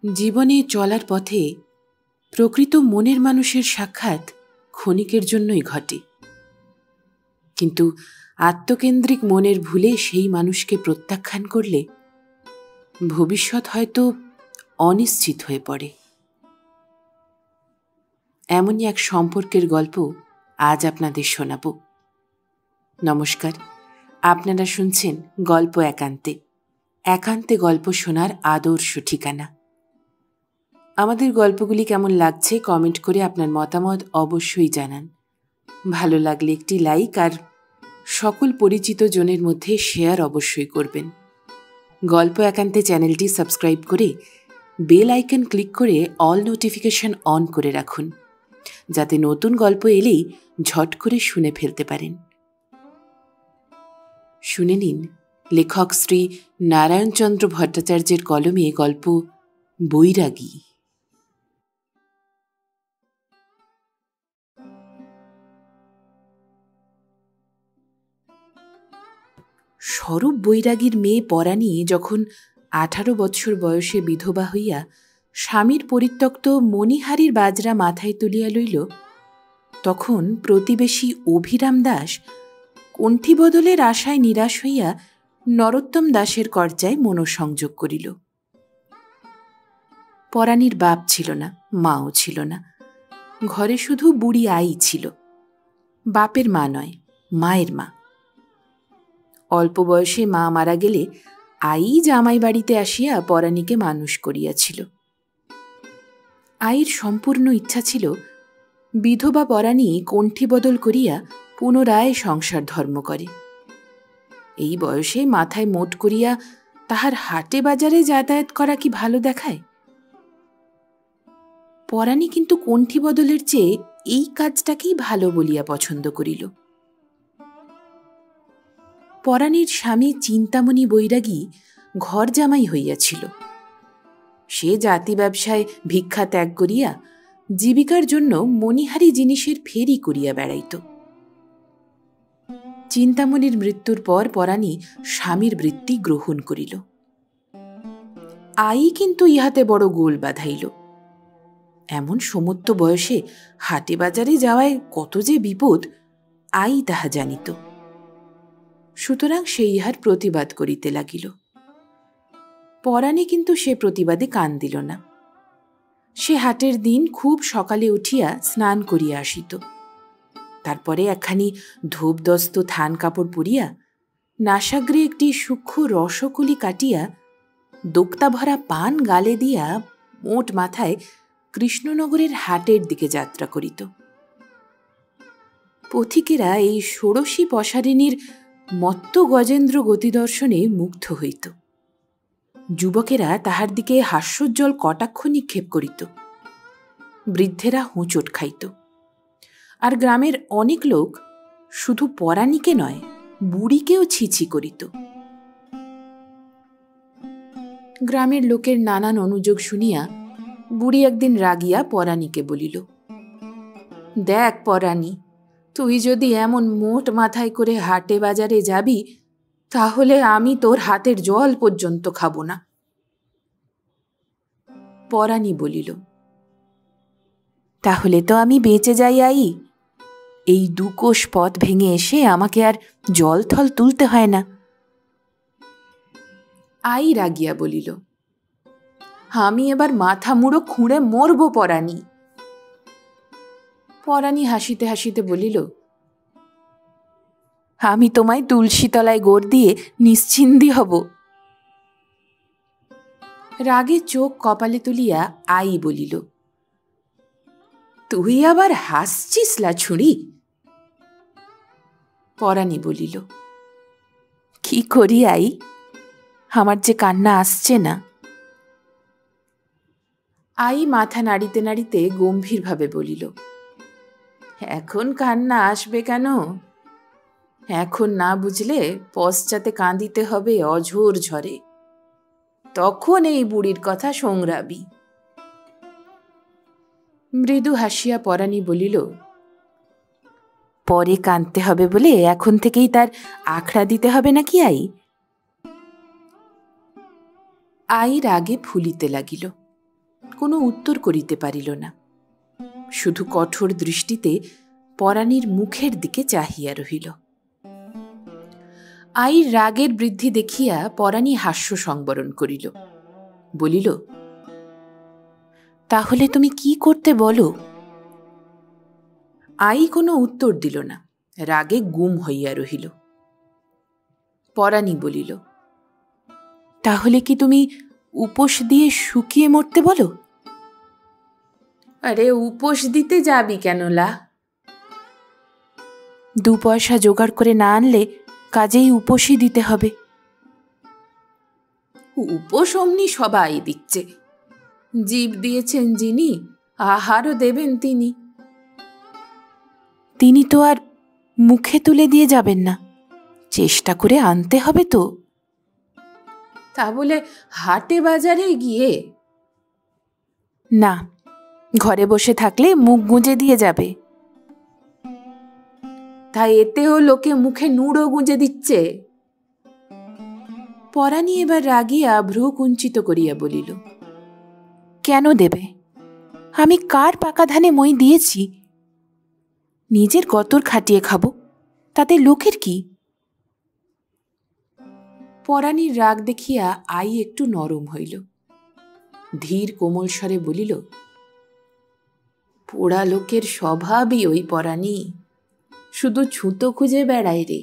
জীবনে চলার পথে প্রকৃত মনের মানুষের সাক্ষাৎ ক্ষণিকের জন্যই ঘটে, কিন্তু আত্মকেন্দ্রিক মনের ভুলে সেই মানুষকে প্রত্যাখ্যান করলে ভবিষ্যৎ হয়তো অনিশ্চিত হয়ে পড়ে। এমনই এক সম্পর্কের গল্প আজ আপনাদের শোনাব। নমস্কার, আপনারা শুনছেন গল্প একান্তে। একান্তে গল্প শোনার আদর্শ ঠিকানা। আমাদের গল্পগুলি কেমন লাগছে কমেন্ট করে আপনার মতামত অবশ্যই জানান। ভালো লাগলে একটি লাইক আর সকল পরিচিত জনের মধ্যে শেয়ার অবশ্যই করবেন। গল্প একান্তে চ্যানেলটি সাবস্ক্রাইব করে বেল আইকন ক্লিক করে অল নোটিফিকেশন অন করে রাখুন, যাতে নতুন গল্প এলেই ঝট করে শুনে ফেলতে পারেন। শুনে নিন লেখক শ্রী নারায়ণচন্দ্র ভট্টাচার্যের কলমে গল্প বৈরাগী। স্বরূপ বৈরাগীর মেয়ে পরাণী যখন 18 বৎসর বয়সে বিধবা হইয়া স্বামীর পরিত্যক্ত মণিহারির বাজরা মাথায় তুলিয়া লইল, তখন প্রতিবেশী অভিরাম দাস কণ্ঠী বদলের আশায় নিরাশ হইয়া নরোত্তম দাসের কর্যায় মনোসংযোগ করিল। পরাণীর বাপ ছিল না, মাও ছিল না, ঘরে শুধু বুড়ি আই ছিল। বাপের মা নয়, মায়ের মা। অল্প বয়সে মা মারা গেলে আই জামাই বাড়িতে আসিয়া পরাণীকে মানুষ করিয়াছিল। আইর সম্পূর্ণ ইচ্ছা ছিল বিধবা পরাণী কণ্ঠী বদল করিয়া পুনরায় সংসার ধর্ম করে। এই বয়সে মাথায় মোট করিয়া তাহার হাটে বাজারে যাতায়াত করা কি ভালো দেখায়? পরাণী কিন্তু কণ্ঠী বদলের চেয়ে এই কাজটাকেই ভালো বলিয়া পছন্দ করিল। পরাণীর স্বামী চিন্তামণি বৈরাগী ঘর জামাই হইয়াছিল। সে জাতি ব্যবসায় ভিক্ষা ত্যাগ করিয়া জীবিকার জন্য মণিহারি জিনিসের ফেরি করিয়া বেড়াইত। চিন্তামণির মৃত্যুর পর পরাণী স্বামীর বৃত্তি গ্রহণ করিল। আই কিন্তু ইহাতে বড় গোল বাঁধাইল। এমন সমত্ব বয়সে হাটে বাজারে যাওয়ায় কত যে বিপদ আই তাহা জানিত। সুতরাং সে ইহার প্রতিবাদ করিতে লাগিল। পরাণী কিন্তু সে প্রতিবাদে কান দিল না। সে হাটের দিন খুব সকালে উঠিয়া স্নান করিয়া আসিত। তারপরে একখানি ধূপদস্ত থান কাপড় পরিয়া নাসাগ্রে একটি সূক্ষ্ম রসকলি কাটিয়া দোক্তা ভরা পান গালে দিয়া মোট মাথায় কৃষ্ণনগরের হাটের দিকে যাত্রা করিত। পথিকেরা এই ষোড়শী পশারিণীর মত্ত গজেন্দ্র গতিদর্শনে মুগ্ধ হইত। যুবকেরা তাহার দিকে হাস্যোজ্জ্বল কটাক্ষ নিক্ষেপ করিত। বৃদ্ধেরা হোঁচট খাইত। আর গ্রামের অনেক লোক শুধু পরাণীকে নয়, বুড়িকেও ছিছি করিত। গ্রামের লোকের নানান অনুযোগ শুনিয়া বুড়ি একদিন রাগিয়া পরাণীকে বলিল, দেখ পরাণী, তুই যদি এমন মোট মাথায় করে হাটে বাজারে যাবি, তাহলে আমি তোর হাতের জল পর্যন্ত খাব না। পরাণী বলিল, তাহলে তো আমি বেঁচে যাই আই। এই 2 কোষ পথ ভেঙে এসে আমাকে আর জল থল তুলতে হয় না। আই রাগিয়া বলিল, আমি এবার মাথা মুড়ো খুঁড়ে মরব পরাণী। পরাণী হাসিতে হাসিতে বলিল, আমি তোমায় তুলসী তলায় গোড় দিয়ে নিশ্চিন্দি হব। রাগে চোখ কপালে তুলিয়া আই বলিল, তুই আবার হাসছিস লা ছুঁড়ি? পরাণী বলিল, কি করি আই, আমার যে কান্না আসছে না। আই মাথা নাড়িতে নাড়িতে গম্ভীরভাবে বলিল, এখন কান্না আসবে কেন? এখন না বুঝলে পশ্চাতে কাঁদিতে হবে অঝোর ঝরে। তখন এই বুড়ির কথা সংগ্রাবি। মৃদু হাসিয়া পরাণী বলিল, পরে কাঁদতে হবে বলে এখন থেকেই তার আখড়া দিতে হবে নাকি আই? আই রাগে ফুলিতে লাগিল। কোনো উত্তর করিতে পারিল না, শুধু কঠোর দৃষ্টিতে পরাণীর মুখের দিকে চাহিয়া রহিল। আইর রাগের বৃদ্ধি দেখিয়া পরাণী হাস্য সংবরণ করিল, বলিল, তাহলে তুমি কি করতে বলো? আই কোনো উত্তর দিল না, রাগে গুম হইয়া রহিল। পরাণী বলিল, তাহলে কি তুমি উপোস দিয়ে শুকিয়ে মরতে বলো? আরে উপোস দিতে যাবি কেন লা? 2 পয়সা জোগাড় করে না আনলে কাজেই উপোসই দিতে হবে। উপোস অমনি সবাই দিচ্ছে, জীব দিয়েছেন যিনি, আহারও দেবেন তিনি। তিনি তো আর মুখে তুলে দিয়ে যাবেন না, চেষ্টা করে আনতে হবে তো। তা বলে হাটে বাজারে গিয়ে? না, ঘরে বসে থাকলে মুখ গুঁজে দিয়ে যাবে। তাই এতেও লোকে মুখে নুড়ো গুঁজে দিচ্ছে। পরাণী এবার রাগিয়া ভ্রু কুঞ্চিত করিয়া বলিল, কেন দেবে? আমি কার পাকা ধানে মই দিয়েছি? নিজের গতর খাটিয়ে খাবো, তাতে লোকের কি? পরাণীর রাগ দেখিয়া আই একটু নরম হইল, ধীর কোমল স্বরে বলিল, পোড়া লোকের স্বভাবই ওই পরাণী, শুধু ছুতো খুঁজে বেড়ায় রে।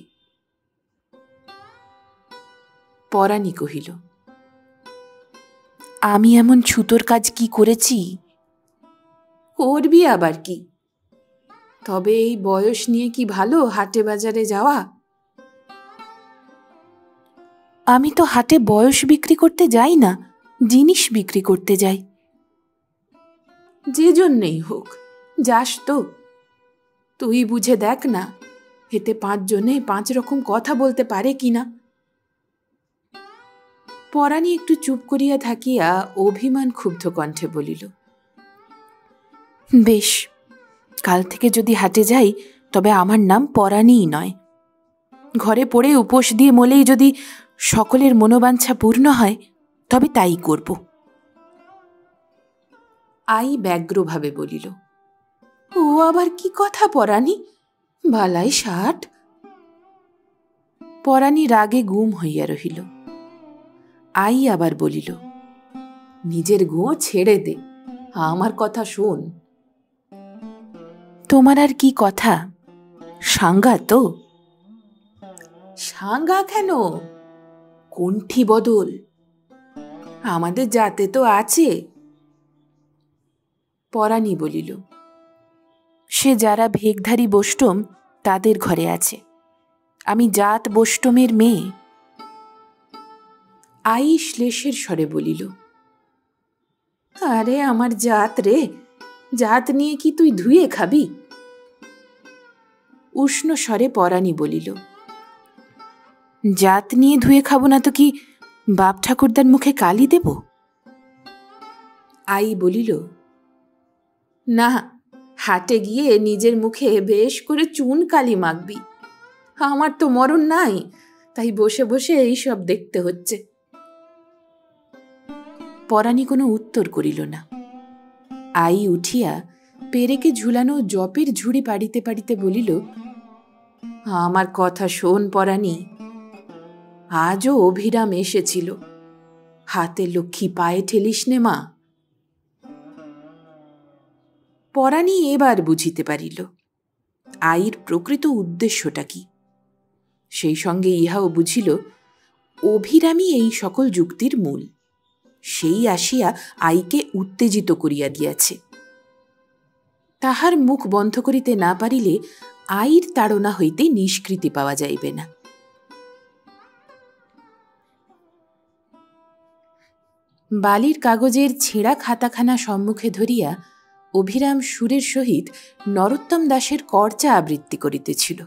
পরাণী কহিল, আমি এমন ছুতোর কাজ কি করেছি? করবি আবার কি? তবে এই বয়স নিয়ে কি ভালো হাটে বাজারে যাওয়া? আমি তো হাটে বয়স বিক্রি করতে যাই না, জিনিস বিক্রি করতে যাই। যে জন্যেই হোক যাস তো। তুই বুঝে দেখ না, এতে 5 জনে 5 রকম কথা বলতে পারে কিনা। পরাণী একটু চুপ করিয়া থাকিয়া অভিমান ক্ষুব্ধ কণ্ঠে বলিল, বেশ, কাল থেকে যদি হাটে যাই তবে আমার নাম পরাণীই নয়। ঘরে পড়ে উপোস দিয়ে মলেই যদি সকলের মনোবাঞ্ছা পূর্ণ হয় তবে তাই করব। আই ব্যগ্রভাবে বলিল, ও আবার কি কথা পরাণী, বালাই 60। পরাণী রাগে গুম হইয়া রহিল। আই আবার বলিল, নিজের গুঁ ছেড়ে দে, আমার কথা শোন। তোমার আর কি কথা, সাঙ্গা তো? সাঙ্গা কেন, কণ্ঠী বদল আমাদের জাতে তো আছে। পরাণী বলিল, সে যারা ভেগধারী বষ্টম তাদের ঘরে আছে, আমি জাত বষ্টমের মেয়ে। আই শ্লেষের স্বরে বলিল, আরে আমার জাত রে, জাত নিয়ে কি তুই ধুয়ে খাবি? উষ্ণ স্বরে পরাণী বলিল, জাত নিয়ে ধুয়ে খাবো না তো কি বাপ ঠাকুরদার মুখে কালি দেব? আই বলিল, না, হাটে গিয়ে নিজের মুখে বেশ করে চুন কালি মাখবি। আমার তো মরণ নাই, তাই বসে বসে এইসব দেখতে হচ্ছে। পরাণী কোনো উত্তর করিল না। আই উঠিয়া পেরেকে ঝুলানো জপের ঝুড়ি পাড়িতে পাড়িতে বলিল, আমার কথা শোন পরাণী, আজও অভিরাম এসেছিল, হাতে লক্ষ্মী পায়ে ঠেলিস নে মা। পরাণী এবার বুঝিতে পারিল আইর প্রকৃত উদ্দেশ্যটা কি। সেই সঙ্গে ইহাও বুঝিল অভিরামই এই সকল যুক্তির মূল। সেই আসিয়া আইকে উত্তেজিত করিয়া দিয়াছে। তাহার মুখ বন্ধ করিতে না পারিলে আইর তাড়না হইতে নিষ্কৃতি পাওয়া যাইবে না। বালির কাগজের ছেঁড়া খাতাখানা সম্মুখে ধরিয়া অভিরাম সুরের সহিত নরোত্তম দাসের কর্চা আবৃত্তি করিতেছিল।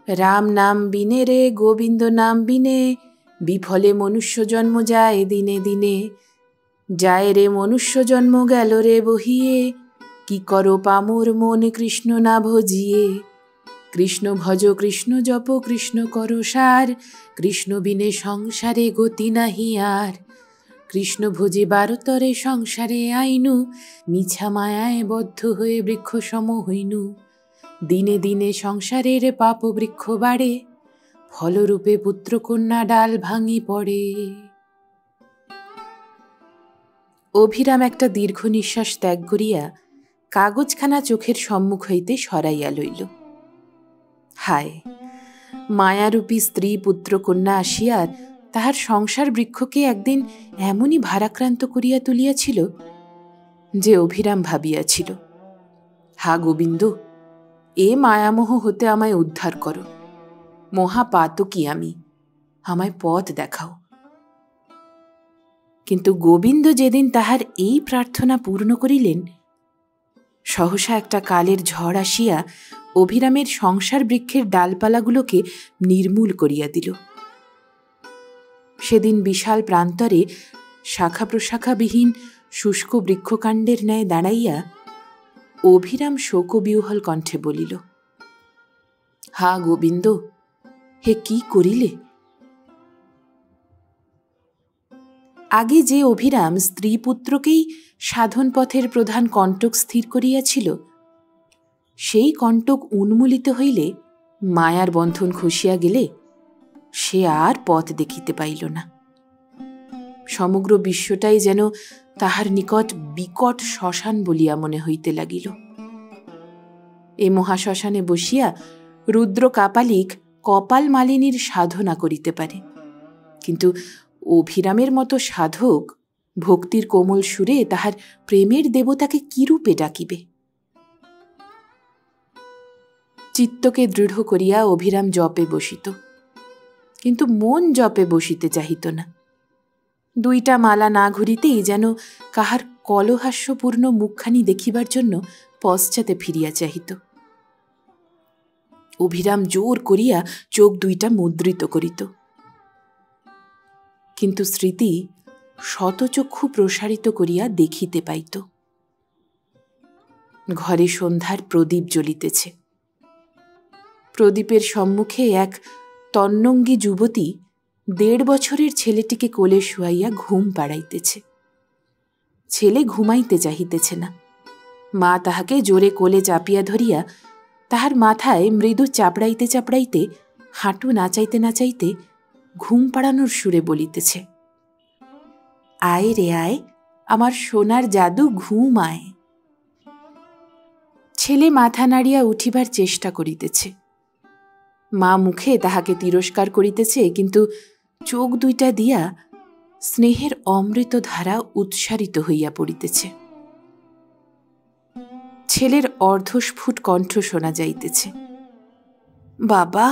রাম নাম বিনে রে গোবিন্দ নাম বিনে, বিফলে মনুষ্য জন্ম যায় দিনে দিনে, যায় রে মনুষ্য জন্ম গেল রে বহিয়ে, কি করো পামর মন কৃষ্ণ না ভজিয়ে, কৃষ্ণ ভজ কৃষ্ণ জপ কৃষ্ণ করো সার, কৃষ্ণ বিনে সংসারে গতি নাহি আর, কৃষ্ণ ভোজে বারতরে সংসারে আইনু, মিছা মায়ায় বদ্ধ হয়ে বৃক্ষ সম হইনু। দিনে দিনে সংসারের পাপ বৃক্ষ বাড়ে, ফলরূপে পুত্রকন্যা ডাল ভাঙি পড়ে। অভিরাম একটা দীর্ঘ নিঃশ্বাস ত্যাগ করিয়া কাগজখানা চোখের সম্মুখ হইতে সরাইয়া লইল। হায়, মায়ারূপী স্ত্রী পুত্রকন্যা আসিয়া তাহার সংসার বৃক্ষকে একদিন এমনই ভারাক্রান্ত করিয়া তুলিয়াছিল যে অভিরাম ভাবিয়াছিল, হা গোবিন্দ, এ মায়ামোহ হতে আমায় উদ্ধার করো, মহাপাতকী আমি, আমায় পথ দেখাও। কিন্তু গোবিন্দ যেদিন তাহার এই প্রার্থনা পূর্ণ করিলেন, সহসা একটা কালের ঝড় আসিয়া অভিরামের সংসার বৃক্ষের ডালপালাগুলোকে নির্মূল করিয়া দিল। সেদিন বিশাল প্রান্তরে শাখা প্রশাখাবিহীন শুষ্ক বৃক্ষকাণ্ডের ন্যায় দাঁড়াইয়া অভিরাম শোকবিহ্বল কণ্ঠে বলিল, হা গোবিন্দ, হে কি করিলে? আগে যে অভিরাম স্ত্রী পুত্রকেই সাধন পথের প্রধান কণ্টক স্থির করিয়াছিল, সেই কণ্টক উন্মূলিত হইলে, মায়ার বন্ধন খসিয়া গেলে, সে আর পথ দেখিতে পাইল না। সমগ্র বিশ্বটাই যেন তাহার নিকট বিকট শ্মশান বলিয়া মনে হইতে লাগিল। এ মহাশ্মশানে বসিয়া রুদ্র কাপালিক কপাল মালিনীর সাধনা করিতে পারে, কিন্তু অভিরামের মতো সাধক ভক্তির কোমল সুরে তাহার প্রেমের দেবতাকে কিরূপে ডাকিবে? চিত্তকে দৃঢ় করিয়া অভিরাম জপে বসিত, কিন্তু মন জপে বসিতে চাহিত না। দুইটা মালা না ঘুরিতেই যেন কাহার কলহাস্যপূর্ণ মুখখানি দেখিবার জন্য পশ্চাতে ফিরিয়া চাহিত। অভিরাম জোর করিয়া চোখ দুইটা মুদ্রিত করিত, কিন্তু স্মৃতি শতচক্ষু প্রসারিত করিয়া দেখিতে পাইত। ঘরে সন্ধ্যার প্রদীপ জ্বলিতেছে। প্রদীপের সম্মুখে এক তন্নঙ্গী যুবতী 1.5 বছরের ছেলেটিকে কোলে শুয়াইয়া ঘুম পাড়াইতেছে। ছেলে ঘুমাইতে চাহিতেছে না। মা তাহাকে জোরে কোলে চাপিয়া ধরিয়া তাহার মাথায় মৃদু চাপড়াইতে চাপড়াইতে, হাঁটু নাচাইতে নাচাইতে ঘুম পাড়ানোর সুরে বলিতেছে, আয় রে আয়, আমার সোনার জাদু, ঘুম আয়। ছেলে মাথা নাড়িয়া উঠিবার চেষ্টা করিতেছে। মা মুখে তাহাকে তিরস্কার করিতেছে, কিন্তু চোখ দুইটা দিয়া স্নেহের অমৃত ধারা উৎসারিত হইয়া পড়িতেছে। ছেলের অর্ধস্ফুট কণ্ঠ শোনা যাইতেছে, বাবা।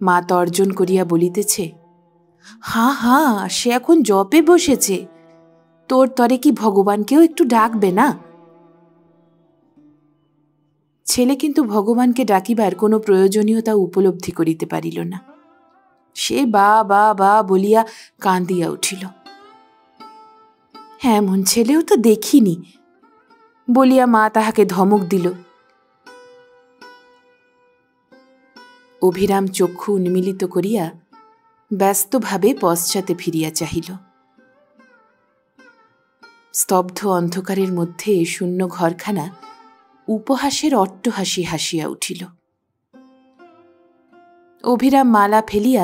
মা তর্জন করিয়া বলিতেছে, হা হা, সে এখন জপে বসেছে, তোর তরে কি ভগবানকেও একটু ডাকবে না? ছেলে কিন্তু ভগবানকে ডাকিবার কোনো প্রয়োজনীয়তা উপলব্ধি করিতে পারিল না। সে বা বা বা বলিয়া কাঁদিয়া উঠিল। এমন ছেলেও তো দেখিনি বলিয়া মা তাহাকে ধমক দিল। অভিরাম চক্ষু উন্মিলিত করিয়া ব্যস্তভাবে পশ্চাতে ফিরিয়া চাহিল। স্তব্ধ অন্ধকারের মধ্যে শূন্য ঘরখানা উপহাসের অট্টহাসি হাসিয়া উঠিল। অভিরাম মালা ফেলিয়া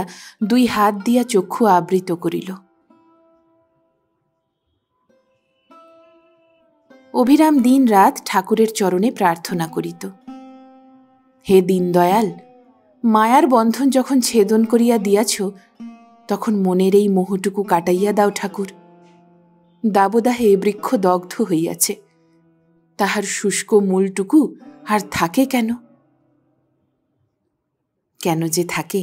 2 হাত দিয়া চক্ষু আবৃত করিল। অভিরাম দিন রাত ঠাকুরের চরণে প্রার্থনা করিত, হে দীনদয়াল, মায়ার বন্ধন যখন ছেদন করিয়া দিয়াছ, তখন মনের এই মোহটুকু কাটাইয়া দাও ঠাকুর। দাবদাহে বৃক্ষ দগ্ধ হইয়াছে, তাহার শুষ্ক মূলটুকু আর থাকে কেন? কেন যে থাকে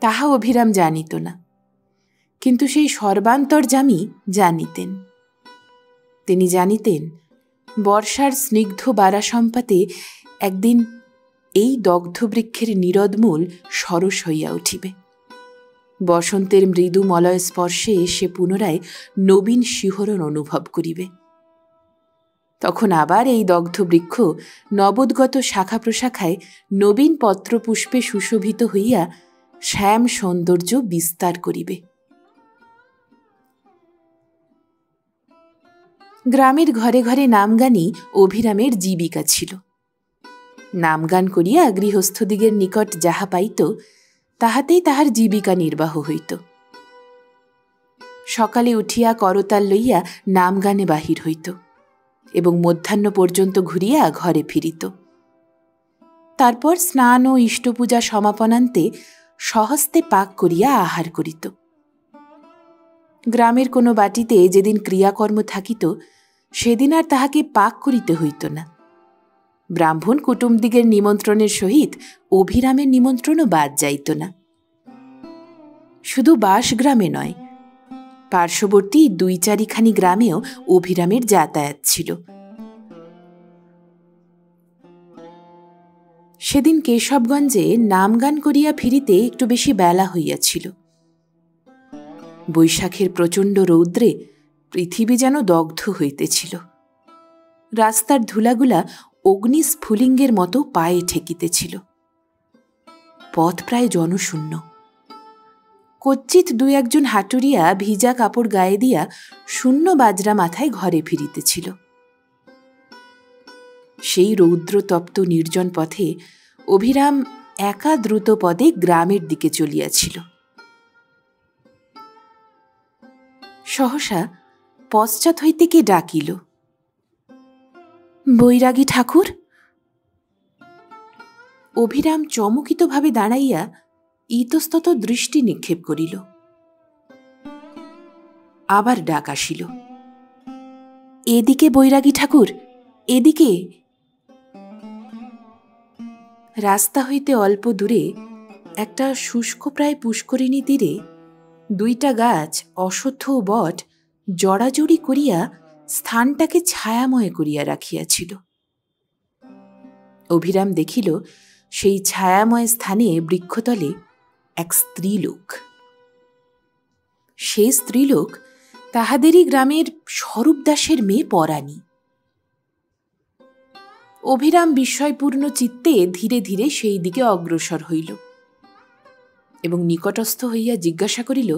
তাহা অভিরাম জানিত না, কিন্তু সেই সর্বান্তর্যামী জানিতেন। তিনি জানিতেন বর্ষার স্নিগ্ধ বারাসম্পাতে একদিন এই দগ্ধ বৃক্ষের নীরদমূল সরস হইয়া উঠিবে। বসন্তের মৃদু মলয় স্পর্শে সে পুনরায় নবীন শিহরণ অনুভব করিবে। তখন আবার এই দগ্ধ বৃক্ষ নবোদ্গত শাখা প্রশাখায় নবীন পত্রপুষ্পে সুশোভিত হইয়া শ্যাম সৌন্দর্য বিস্তার করিবে। গ্রামের ঘরে ঘরে নামগানই অভিরামের জীবিকা ছিল। নামগান করিয়া গৃহস্থদিগের নিকট যাহা পাইত তাহাতেই তাহার জীবিকা নির্বাহ হইত। সকালে উঠিয়া করতাল লইয়া নামগানে বাহির হইত এবং মধ্যাহ্ন পর্যন্ত ঘুরিয়া ঘরে ফিরিত। তারপর স্নান ও ইষ্টপূজা সমাপনান্তে স্বহস্তে পাক করিয়া আহার করিত। গ্রামের কোনো বাটিতে যেদিন ক্রিয়াকর্ম থাকিত সেদিন আর তাহাকে পাক করিতে হইত না। ব্রাহ্মণ কুটুমদিগের নিমন্ত্রণের সহিত অভিরামের নিমন্ত্রণও বাদ যাইত না। শুধু বাসগ্রামে নয়, পার্শ্ববর্তী 2-4খানি গ্রামেও অভিরামের যাতায়াত ছিল। সেদিন কেশবগঞ্জে নামগান করিয়া ফিরিতে একটু বেশি বেলা হইয়াছিল। বৈশাখের প্রচণ্ড রৌদ্রে পৃথিবী যেন দগ্ধ হইতেছিল। রাস্তার ধুলাগুলা অগ্নিস্ফুলিঙ্গের মতো পায়ে ঠেকিতেছিল। পথ প্রায় জনশূন্য। কচ্চিৎ 2-1জন হাটুরিয়া ভিজা কাপড় গায়ে দিয়া শূন্য বাজরা মাথায় ঘরে ফিরিতেছিল। সেই রৌদ্রতপ্ত নির্জন পথে অভিরাম একা দ্রুত পদে গ্রামের দিকে চলিয়াছিল। সহসা পশ্চাৎ হইতে কে ডাকিল, বৈরাগী ঠাকুর। অভিরাম চমকিতভাবে দাঁড়াইয়া ইতস্তত দৃষ্টি নিক্ষেপ করিল। আবার ডাক আসিল, এদিকে বৈরাগী ঠাকুর, এদিকে। রাস্তা হইতে অল্প দূরে একটা শুষ্কপ্রায় পুষ্করিণী তীরে 2টা গাছ, অশ্বত্থ ও বট, জড়াজড়ি করিয়া স্থানটাকে ছায়াময় করিয়া রাখিয়াছিল। অভিরাম দেখিল সেই ছায়াময় স্থানে বৃক্ষতলে এক স্ত্রীলোক। সেই স্ত্রীলোক তাহাদেরই গ্রামের স্বরূপ দাসের মেয়ে পরাণী। অভিরাম বিস্ময়পূর্ণ চিত্তে ধীরে ধীরে সেই দিকে অগ্রসর হইল এবং নিকটস্থ হইয়া জিজ্ঞাসা করিল,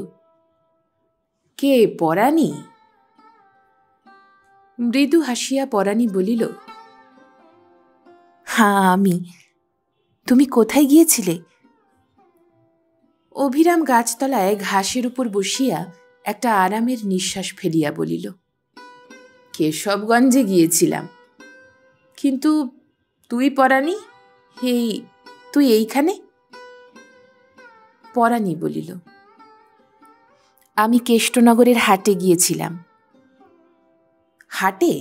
কে পরাণী? মৃদু হাসিয়া পরাণী বলিল, হ্যাঁ আমি। তুমি কোথায় গিয়েছিলে? অভিরাম গাছতলায় ঘাসের উপর বসিয়া একটা আরামের নিঃশ্বাস ফেলিয়া বলিল, কেশবগঞ্জে গিয়েছিলাম। কিন্তু তুই পরাণী, হেই তুই এইখানে? পরাণী বলিল, আমি কেষ্টনগরের হাটে গিয়েছিলাম। হাটে?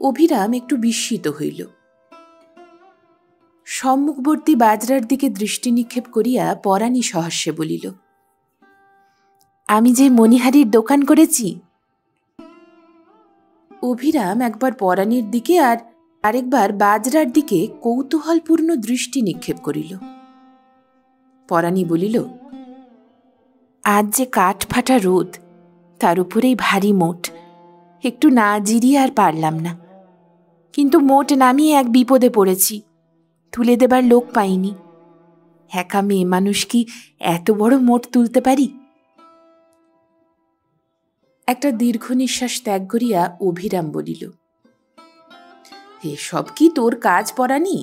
অভিরাম একটু বিস্মিত হইল। সম্মুখবর্তী বাজরার দিকে দৃষ্টি নিক্ষেপ করিয়া পরাণী সহাস্যে বলিল, আমি যে মণিহারির দোকান করেছি। অভিরাম একবার পরাণীর দিকে আর আরেকবার বাজরার দিকে কৌতূহলপূর্ণ দৃষ্টি নিক্ষেপ করিল। পরাণী বলিল, আজ যে কাঠ ফাটা রোদ, তার উপরেই ভারী মোট, একটু না জিরিয়ে আর পারলাম না। কিন্তু মোট নামিয়ে এক বিপদে পড়েছি, তুলে দেবার লোক পাইনি। একা মেয়ে মানুষ কি এত বড় মোট তুলতে পারি? একটা দীর্ঘ নিঃশ্বাস ত্যাগ করিয়া অভিরাম বলিল, এসব কি তোর কাজ পরাণী?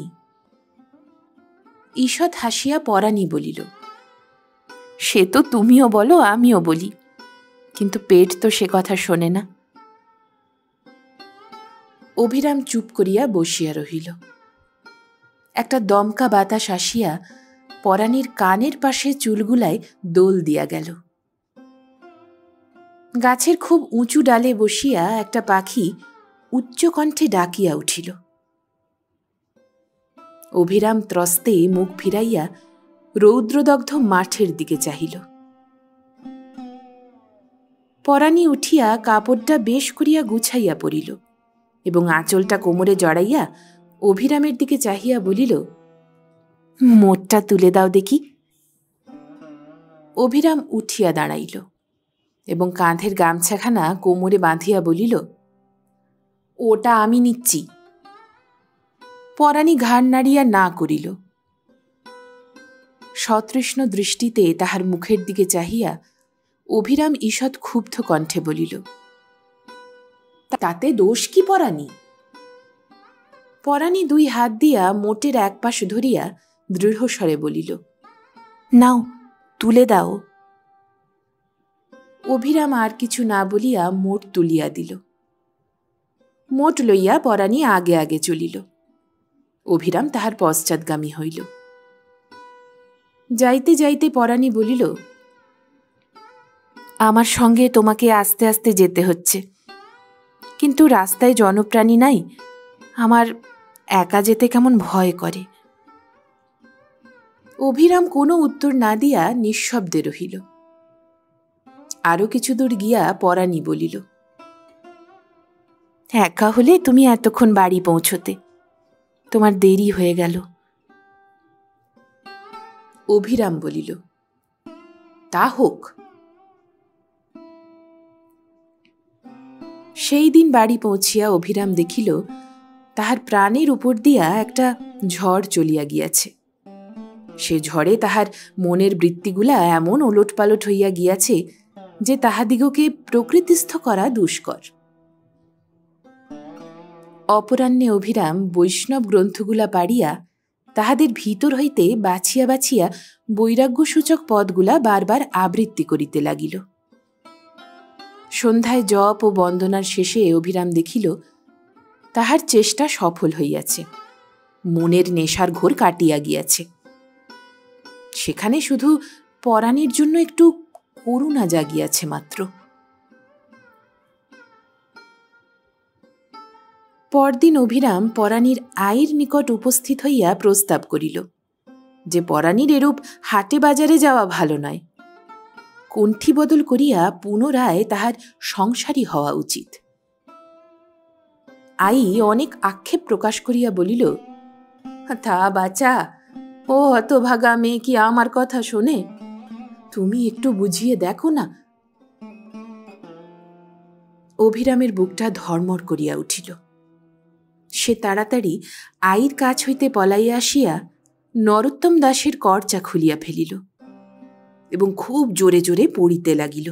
ঈষৎ হাসিয়া পরাণী বলিল, সে তো তুমিও বলো আমিও বলি, কিন্তু পেট তো সে কথা শোনে না। অভিরাম চুপ করিয়া বসিয়া রহিল। একটা দমকা বাতাস আসিয়া পরাণীর কানের পাশে চুলগুলায় দোল দিয়া গেল। গাছের খুব উঁচু ডালে বসিয়া একটা পাখি উচ্চকণ্ঠে ডাকিয়া উঠিল। অভিরাম ত্রস্তে মুখ ফিরাইয়া রৌদ্রদগ্ধ মাঠের দিকে চাহিল। পরাণী উঠিয়া কাপড়টা বেশ করিয়া গুছাইয়া পড়িল এবং আঁচলটা কোমরে জড়াইয়া অভিরামের দিকে চাহিয়া বলিল, মোটটা তুলে দাও দেখি। অভিরাম উঠিয়া দাঁড়াইল এবং কাঁধের গামছাখানা কোমরে বাঁধিয়া বলিল, ওটা আমি নিচ্ছি। পরাণী ঘাড় নাড়িয়া না করিল। সতৃষ্ণ দৃষ্টিতে তাহার মুখের দিকে চাহিয়া অভিরাম ঈষৎ ক্ষুব্ধ কণ্ঠে বলিল, তাতে দোষ কি পরাণী? পরাণী 2 হাত দিয়া মোটের এক পাশ ধরিয়া দৃঢ়স্বরে বলিল, নাও তুলে দাও। অভিরাম আর কিছু না বলিয়া মোট তুলিয়া দিল। মোট লইয়া পরাণী আগে আগে চলিল। অভিরাম তাহার পশ্চাৎগামী হইল। যাইতে যাইতে পরাণী বলিল, আমার সঙ্গে তোমাকে আস্তে আস্তে যেতে হচ্ছে, কিন্তু রাস্তায় জনপ্রাণী নাই, আমার একা যেতে কেমন ভয় করে। অভিরাম কোনো উত্তর না দিয়া নিঃশব্দে রহিল। আরো কিছু দূর গিয়া পরাণী বলিল, একা হলে তুমি এতক্ষণ বাড়ি পৌঁছতে, তোমার দেরি হয়ে গেল। অভিরাম বলিল, তা হোক। সেই দিন বাড়ি পৌঁছিয়া অভিরাম দেখিল তাহার প্রাণের উপর দিয়া একটা ঝড় চলিয়া গিয়াছে। সে ঝড়ে তাহার মনের বৃত্তিগুলা এমন ওলটপালট হইয়া গিয়াছে যে তাহাদিগকে প্রকৃতিস্থ করা দুষ্কর। অপরাহ্নে অভিরাম বৈষ্ণব গ্রন্থগুলা পাড়িয়া তাহাদের ভিতর হইতে বাছিয়া বাছিয়া বৈরাগ্যসূচক পদগুলা বারবার আবৃত্তি করিতে লাগিল। সন্ধ্যায় জপ ও বন্দনার শেষে অভিরাম দেখিল তাহার চেষ্টা সফল হইয়াছে, মনের নেশার ঘোর কাটিয়া গিয়াছে। সেখানে শুধু পরাণীর জন্য একটু করুণা জাগিয়াছে মাত্র। পরদিন অভিরাম পরাণীর আয়ের নিকট উপস্থিত হইয়া প্রস্তাব করিল যে পরাণীর এরূপ হাটে বাজারে যাওয়া ভালো নয়, কণ্ঠী বদল করিয়া পুনরায় তাহার সংসারী হওয়া উচিত। আই অনেক আক্ষেপ প্রকাশ করিয়া বলিল, তা বাচা, ও হতভাগা মেয়ে কি আমার কথা শোনে? তুমি একটু বুঝিয়ে দেখো না। অভিরামের বুকটা ধর্মর করিয়া উঠিল। সে তাড়াতাড়ি আইর কাছ হইতে পলাইয়া আসিয়া নরোত্তম দাসের করচা খুলিয়া ফেলিল এবং খুব জোরে জোরে পড়িতে লাগিল।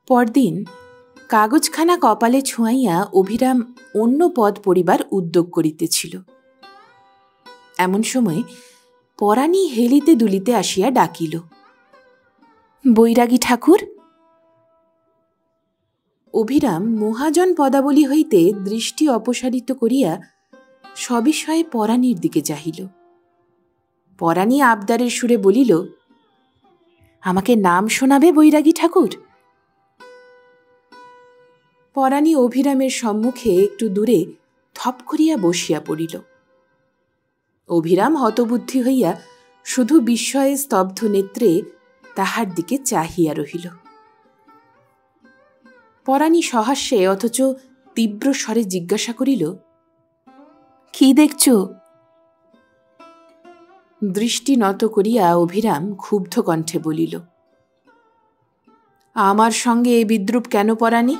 পরদিন কাগজখানা কপালে ছোঁয়াইয়া অভিরাম অন্য পদ পড়িবার উদ্যোগ করিতেছিল। এমন সময় পরাণী হেলিতে দুলিতে আসিয়া ডাকিল, বৈরাগী ঠাকুর। অভিরাম মহাজন পদাবলী হইতে দৃষ্টি অপসারিত করিয়া সবিষয়ে পরাণীর দিকে চাহিল। পরাণী আবদারের সুরে বলিল, আমাকে নাম শোনাবে বৈরাগী ঠাকুর? পরাণী অভিরামের সম্মুখে একটু দূরে থপ করিয়া বসিয়া পড়িল। অভিরাম হতবুদ্ধি হইয়া শুধু বিস্ময়ে স্তব্ধ নেত্রে তাহার দিকে চাহিয়া রহিল। পরাণী সহাস্যে অথচ তীব্র স্বরে জিজ্ঞাসা করিল, কি দেখছ? দৃষ্টি নত করিয়া অভিরাম ক্ষুব্ধ কণ্ঠে বলিল, আমার সঙ্গে এ বিদ্রূপ কেন পরাণী?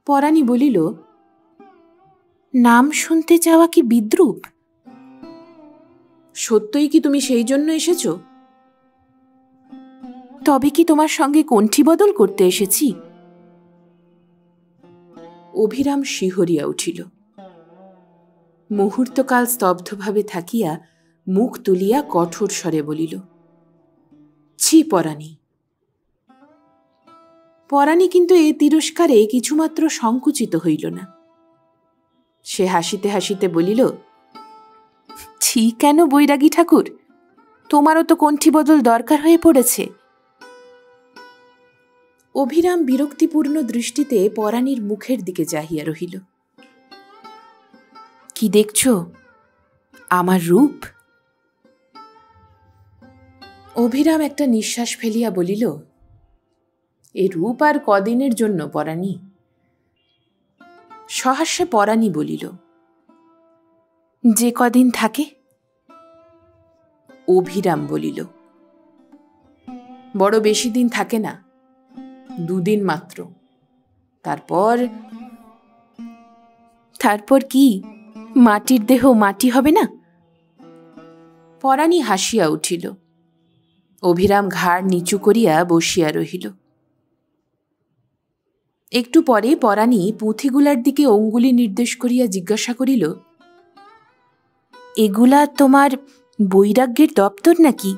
পরাণী বলিল, নাম শুনতে চাওয়া কি বিদ্রূপ? সত্যই কি তুমি সেই জন্য এসেছ? তবে কি তোমার সঙ্গে কণ্ঠী বদল করতে এসেছি? অভিরাম শিহরিয়া উঠিল। মুহূর্তকাল স্তব্ধভাবে থাকিয়া মুখ তুলিয়া কঠোর স্বরে বলিল, ছি পরাণী। পরাণী কিন্তু এ তিরস্কারে কিছুমাত্র সংকুচিত হইল না। সে হাসিতে হাসিতে বলিল, ছি কেন বৈরাগী ঠাকুর, তোমারও তো কণ্ঠী বদল দরকার হয়ে পড়েছে। অভিরাম বিরক্তিপূর্ণ দৃষ্টিতে পরাণীর মুখের দিকে চাহিয়া রহিল। কি দেখছ? আমার রূপ? অভিরাম একটা নিঃশ্বাস ফেলিয়া বলিল, এ রূপ আর কদিনের জন্য পরাণী? সহাস্যে পরাণী বলিল, যে কদিন থাকে। অভিরাম বলিল, বড় বেশি দিন থাকে না, 2 দিন মাত্র। তারপর কি মাটির দেহ মাটি হবে না? পরাণী হাসিয়া উঠিল। অভিরাম ঘাড় নিচু করিয়া বসিয়া রহিল। একটু পরে পরাণী পুঁথিগুলার দিকে অঙ্গুলি নির্দেশ করিয়া জিজ্ঞাসা করিল, এগুলা তোমার বৈরাগ্যের দপ্তর নাকি?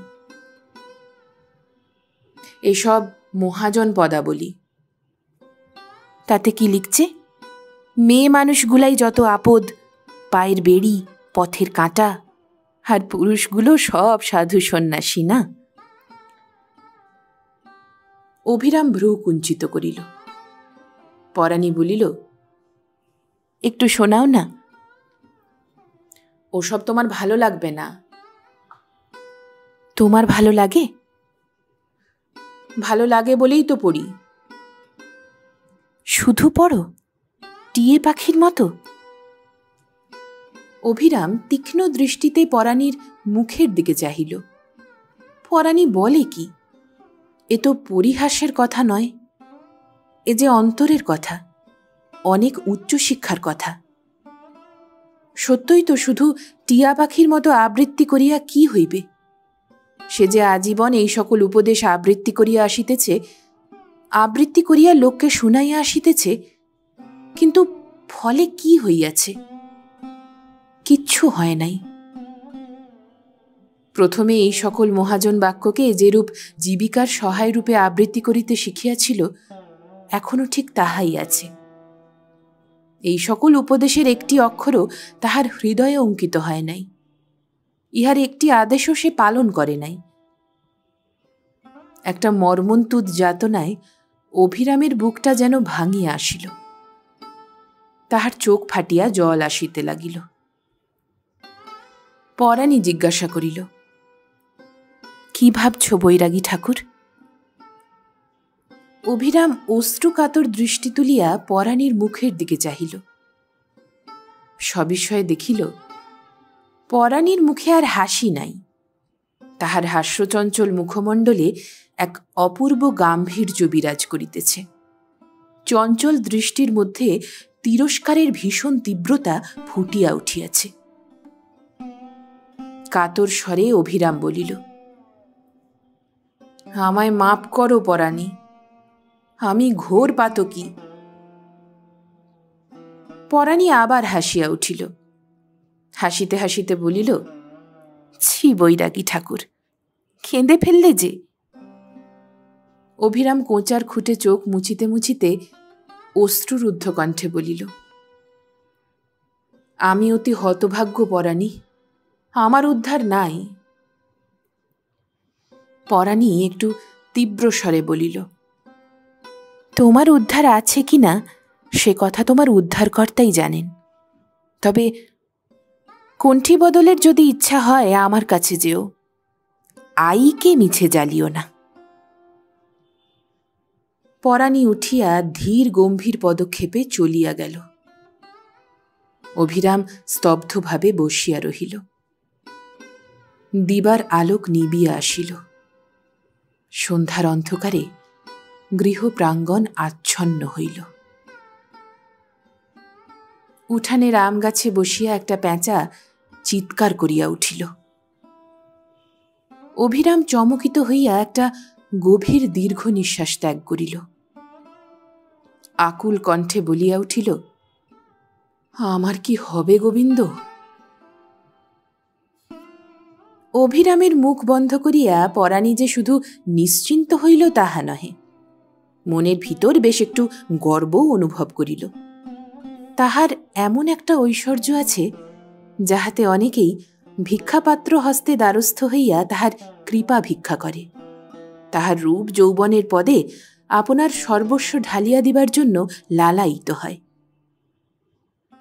এসব মহাজন পদাবলী। তাতে কি লিখছে? মেয়ে মানুষগুলাই যত আপদ, পায়ের বেড়ি, পথের কাঁটা, আর পুরুষগুলো সব সাধু সন্ন্যাসী না? অভিরাম ভ্রু কুঞ্চিত করিল। পরাণী বলিল, একটু শোনাও না। ওসব তোমার ভালো লাগবে না। তোমার ভালো লাগে? ভালো লাগে বলেই তো পড়ি। শুধু পড়ো, টিয়ে পাখির মতো? অভিরাম তীক্ষ্ণ দৃষ্টিতে পরাণীর মুখের দিকে চাহিল। পরাণী বলে কি? এ তো পরিহাসের কথা নয়, এ যে অন্তরের কথা, অনেক উচ্চশিক্ষার কথা। সত্যই তো শুধু টিয়া পাখির মতো আবৃত্তি করিয়া কি হইবে? সে যে আজীবন এই সকল উপদেশ আবৃত্তি করিয়া আসিতেছে, আবৃত্তি করিয়া লোককে শুনাইয়া আসিতেছে, কিন্তু ফলে কি হইয়াছে? কিচ্ছু হয় নাই। প্রথমে এই সকল মহাজন বাক্যকে যেরূপ জীবিকার সহায় রূপে আবৃত্তি করিতে শিখিয়াছিল, এখনো ঠিক তাহাই আছে। এই সকল উপদেশের একটি অক্ষরও তাহার হৃদয়ে অঙ্কিত হয় নাই, ইহার একটি আদেশও সে পালন করে নাই। একটা মর্মন্তুদ যাতনায় অভিরামের বুকটা যেন ভাঙিয়া আসিল। তাহার চোখ ফাটিয়া জল আসিতে লাগিল। পরাণী জিজ্ঞাসা করিল, কি ভাবছ বৈরাগী ঠাকুর? অভিরাম অশ্রুকাতর দৃষ্টি তুলিয়া পরাণীর মুখের দিকে চাহিল। সবিস্ময়ে দেখিল, পরাণীর মুখে আর হাসি নাই। তাহার হাস্যচঞ্চল মুখমণ্ডলে এক অপূর্ব গাম্ভীর্য বিরাজ করিতেছে। চঞ্চল দৃষ্টির মধ্যে তিরস্কারের ভীষণ তীব্রতা ফুটিয়া উঠিয়াছে। কাতর স্বরে অভিরাম বলিল, আমায় মাপ করো পরাণী, আমি ঘোর পাতকী। পরাণী আবার হাসিয়া উঠিল। হাসিতে হাসিতে বলিল, ছি বৈরাগী ঠাকুর, কেঁদে ফেললে যে। অভিরাম কোঁচার খুঁটে চোখ মুছিতে মুছিতে অশ্রুরুদ্ধ কণ্ঠে বলিল, আমি অতি হতভাগ্য পরাণী, আমার উদ্ধার নাই। পরাণী একটু তীব্র স্বরে বলিল, তোমার উদ্ধার আছে কি না সে কথা তোমার উদ্ধারকর্তাই জানেন। তবে কণ্ঠী বদলের যদি ইচ্ছা হয় আমার কাছে যেও, আইকে মিছে জ্বালিও না। পরাণী উঠিয়া ধীর গম্ভীর পদক্ষেপে চলিয়া গেল। অভিরাম স্তব্ধভাবে বসিয়া রহিল। দিবার আলোক নিবিয়া আসিল। সন্ধ্যার অন্ধকারে গৃহ প্রাঙ্গণ আচ্ছন্ন হইল। উঠানের আম গাছে বসিয়া একটা পেঁচা চিৎকার করিয়া উঠিল। অভিরাম চমকিত হইয়া একটা গভীর দীর্ঘ নিঃশ্বাস ত্যাগ করিল। আকুল কণ্ঠে বলিয়া উঠিল, আমার কি হবে গোবিন্দ? অভিরামের মুখ বন্ধ করিয়া পরাণী যে শুধু নিশ্চিন্ত হইল তাহা নহে, মনের ভিতর বেশ একটু গর্ব অনুভব করিল। তাহার এমন একটা ঐশ্বর্য আছে, যাহাতে অনেকেই ভিক্ষাপাত্র হস্তে দ্বারস্থ হইয়া তাহার কৃপা ভিক্ষা করে, তাহার রূপ যৌবনের পদে আপনার সর্বস্ব ঢালিয়া দিবার জন্য লালায়িত হয়।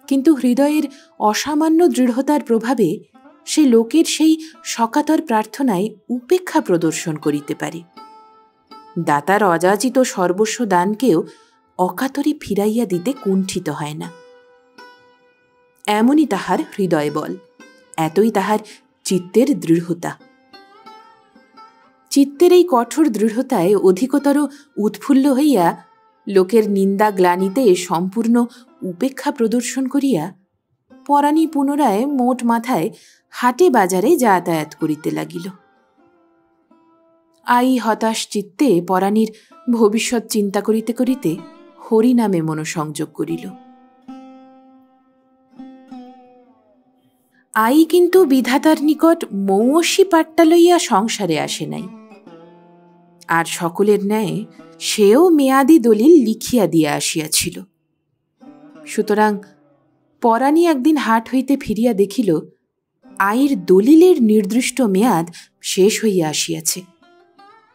কিন্তু হৃদয়ের অসামান্য দৃঢ়তার প্রভাবে সে লোকের সেই সকাতর প্রার্থনায় উপেক্ষা প্রদর্শন করিতে পারে। দাতার অযাচিত সর্বস্ব দানকেও অকাতরে ফিরাইয়া দিতে কুণ্ঠিত হয় না। এমনই তাহার হৃদয় বল, এতই তাহার চিত্তের দৃঢ়তা। চিত্তের এই কঠোর দৃঢ়তায় অধিকতর উৎফুল্ল হইয়া লোকের নিন্দা গ্লানিতে সম্পূর্ণ উপেক্ষা প্রদর্শন করিয়া পরাণী পুনরায় মোট মাথায় হাটে বাজারে যাতায়াত করিতে লাগিল। আই হতাশ চিত্তে পরাণীর ভবিষ্যৎ চিন্তা করিতে করিতে হরিনামে মনোসংযোগ করিল। আই কিন্তু বিধাতার নিকট মৌয়সী পাট্টা লইয়া সংসারে আসে নাই, আর সকলের ন্যায় সেও মেয়াদি দলিল লিখিয়া দিয়া আসিয়াছিল। সুতরাং পরাণী একদিন হাট হইতে ফিরিয়া দেখিল আইর দলিলের নির্দিষ্ট মেয়াদ শেষ হইয়া আসিয়াছে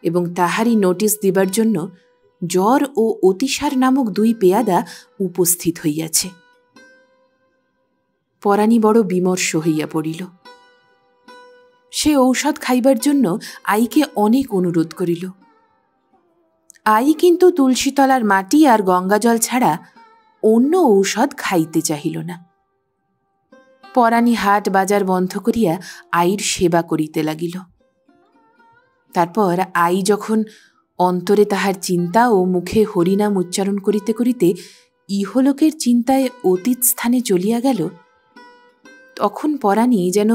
এবং তাহারই নোটিশ দিবার জন্য জ্বর ও অতিসার নামক 2 পেয়াদা উপস্থিত হইয়াছে। পরাণী বড় বিমর্ষ হইয়া পড়িল। সে ঔষধ খাইবার জন্য আইকে অনেক অনুরোধ করিল। আই কিন্তু তুলসীতলার মাটি আর গঙ্গাজল ছাড়া অন্য ঔষধ খাইতে চাহিল না। পরাণী হাট বাজার বন্ধ করিয়া আইর সেবা করিতে লাগিল। তারপর আই যখন অন্তরে তাহার চিন্তা ও মুখে হরিনাম উচ্চারণ করিতে করিতে ইহলোকের চিন্তায় অতীত স্থানে চলিয়া গেল, তখন পরাণী যেন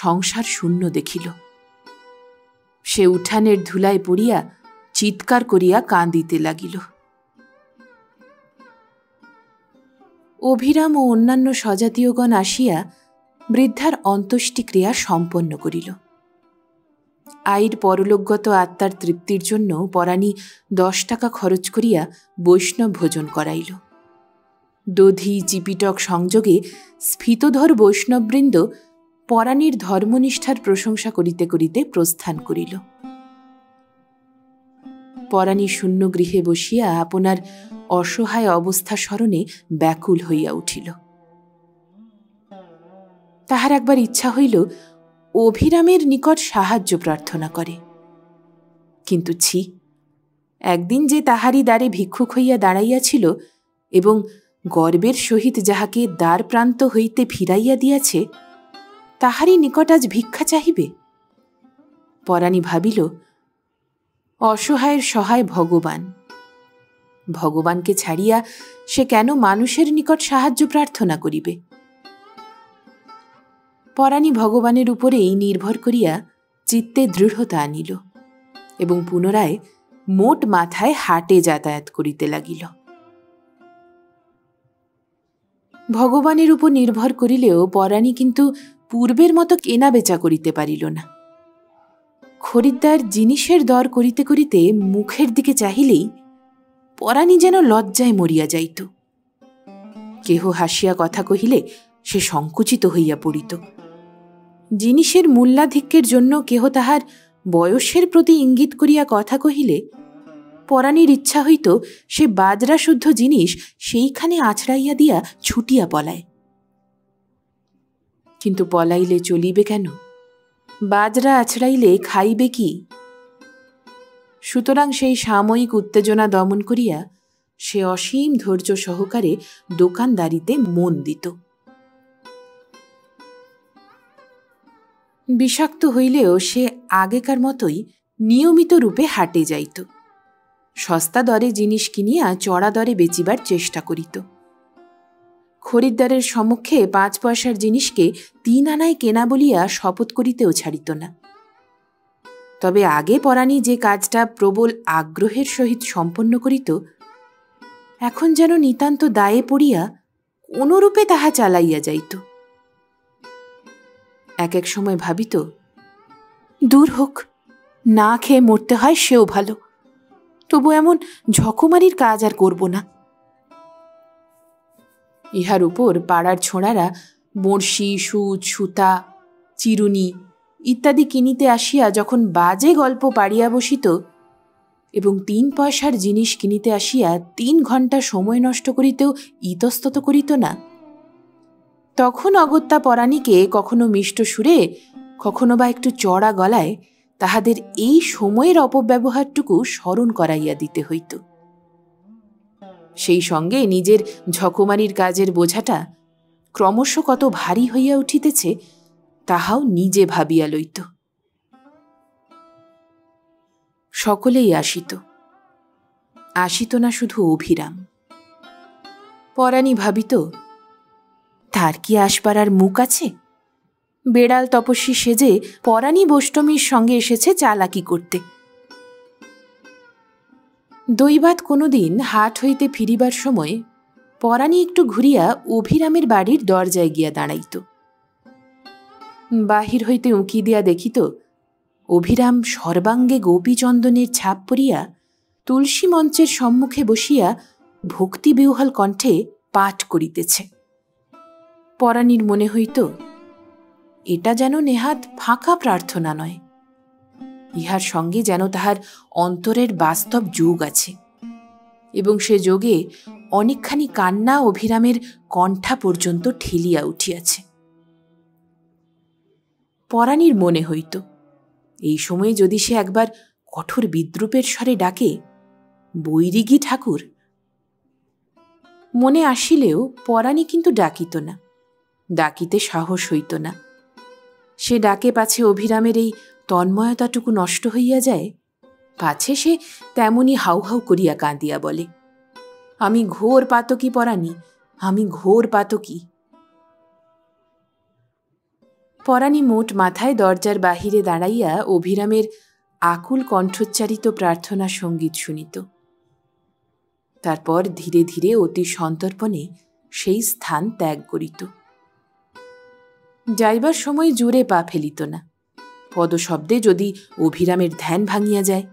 সংসার শূন্য দেখিল। সে উঠানের ধুলায় পড়িয়া চিৎকার করিয়া কাঁদিতে লাগিল। অভিরাম ও অন্যান্য স্বজাতীয়গণ আসিয়া বৃদ্ধার অন্ত্যেষ্টিক্রিয়া সম্পন্ন করিল। আইর পরলোকগত আত্মার তৃপ্তির জন্য পরাণী 10 টাকা খরচ করিয়া বৈষ্ণব ভোজন করাইল। দধি চিপিটক সংযোগে স্ফীতধর বৈষ্ণববৃন্দ পরাণীর ধর্মনিষ্ঠার প্রশংসা করিতে করিতে প্রস্থান করিল। পরাণী শূন্য গৃহে বসিয়া আপনার অসহায় অবস্থা স্মরণে ব্যাকুল হইয়া উঠিল। তাহার একবার ইচ্ছা হইল অভিরামের নিকট সাহায্য প্রার্থনা করে, কিন্তু ছি, একদিন যে তাহারই দ্বারে ভিক্ষুক হইয়া দাঁড়াইয়াছিল এবং গর্বের সহিত যাহাকে দ্বার প্রান্ত হইতে ফিরাইয়া দিয়াছে, তাহারই নিকট আজ ভিক্ষা চাহিবে? পরাণী ভাবিল, অসহায়ের সহায় ভগবান। ভগবানকে ছাড়িয়া সে কেন মানুষের নিকট সাহায্য প্রার্থনা করিবে? পরাণী ভগবানের উপরেই নির্ভর করিয়া চিত্তে দৃঢ়তা আনিল এবং পুনরায় মোট মাথায় হাটে যাতায়াত করিতে লাগিল। ভগবানের উপর নির্ভর করিলেও পরাণী কিন্তু পূর্বের মতো কেনা বেচা করিতে পারিল না। খরিদ্দার জিনিসের দর করিতে করিতে মুখের দিকে চাহিলেই পরাণী যেন লজ্জায় মরিয়া যাইত। কেহ হাসিয়া কথা কহিলে সে সংকুচিত হইয়া পড়িত। জিনিসের মূল্যাধিক্যের জন্য কেহ তাহার বয়সের প্রতি ইঙ্গিত করিয়া কথা কহিলে পরাণীর ইচ্ছা হইত সে বাজরা শুদ্ধ জিনিস সেইখানে আছড়াইয়া দিয়া ছুটিয়া পলায়। কিন্তু পলাইলে চলিবে কেন? বাজরা আছড়াইলে খাইবে কি? সুতরাং সেই সাময়িক উত্তেজনা দমন করিয়া সে অসীম ধৈর্য সহকারে দোকানদারিতে মন দিত। বিষাক্ত হইলেও সে আগেকার মতোই নিয়মিত রূপে হাটে যাইত। সস্তা দরে জিনিস কিনিয়া চড়া দরে বেচিবার চেষ্টা করিত। খরিদ্দারের সম্মুখে 5 পয়সার জিনিসকে 3 আনায় কেনা বলিয়া শপথ করিতেও ছাড়িত না। তবে আগে পরাণী যে কাজটা প্রবল আগ্রহের সহিত সম্পন্ন করিত, এখন যেন নিতান্ত দায়ে পড়িয়া কোনরূপে তাহা চালাইয়া যাইত। এক এক সময় ভাবিত, দূর হোক, না খেয়ে মরতে হয় সেও ভালো, তবু এমন ঝকমারির কাজ আর করব না। ইহার উপর পাড়ার ছোঁড়ারা বড়শি, সুচ, সুতা, চিরুনি ইত্যাদি কিনিতে আসিয়া যখন বাজে গল্প পাড়িয়া বসিত এবং 3 পয়সার জিনিস কিনিতে আসিয়া 3 ঘণ্টা সময় নষ্ট করিতেও ইতস্তত করিত না, তখন অগত্যা পরাণীকে কখনো মিষ্ট সুরে, কখনো বা একটু চড়া গলায় তাহাদের এই সময়ের অপব্যবহারটুকু স্মরণ করাইয়া দিতে হইত। সেই সঙ্গে নিজের ঝকমারির কাজের বোঝাটা ক্রমশ কত ভারী হইয়া উঠিতেছে তাহাও নিজে ভাবিয়া লইত। সকলেই আসিত না শুধু অভিরাম। পরাণী ভাবিত, তার কি আসবার আর মুখ আছে? বেড়াল তপস্বী সেজে পরাণী বৈষ্ণবীর সঙ্গে এসেছে চালাকি করতে, দৈবাত কোনোদিন হাট হইতে ফিরিবার সময় পরাণী একটু ঘুরিয়া অভিরামের বাড়ির দরজায় গিয়া দাঁড়াইত। বাহির হইতে উঁকি দিয়া দেখিত অভিরাম সর্বাঙ্গে গোপীচন্দনের ছাপ পরিয়া তুলসী মঞ্চের সম্মুখে বসিয়া ভক্তিবিহ্বল কণ্ঠে পাঠ করিতেছে। পরাণীর মনে হইত এটা যেন নেহাত ফাঁকা প্রার্থনা নয়, ইহার সঙ্গে যেন তাহার অন্তরের বাস্তব যোগ আছে, এবং সে যোগে অনেকখানি কান্না অভিরামের কণ্ঠা পর্যন্ত ঠেলিয়া উঠিয়াছে। পরাণীর মনে হইত এই সময়ে যদি সে একবার কঠোর বিদ্রূপের স্বরে ডাকে, বৈরিগী ঠাকুর, মনে আসিলেও পরাণী কিন্তু ডাকিত না, ডাকিতে সাহস হইত না। সে ডাকে পাছে অভিরামের এই তন্ময়তাটুকু নষ্ট হইয়া যায়, পাছে সে তেমনি হাউ হাউ করিয়া কাঁদিয়া বলে, আমি ঘোর পাতকী পরাণী, আমি ঘোর পাতকী। পরাণী মোট মাথায় দরজার বাহিরে দাঁড়াইয়া অভিরামের আকুল কণ্ঠোচ্চারিত প্রার্থনা সঙ্গীত শুনিত। তারপর ধীরে ধীরে অতি সন্তর্পণে সেই স্থান ত্যাগ করিত। যাইবার সময় জোরে পা ফেলিত না, পদশব্দে যদি অভিরামের ধ্যান ভাঙিয়া যায়,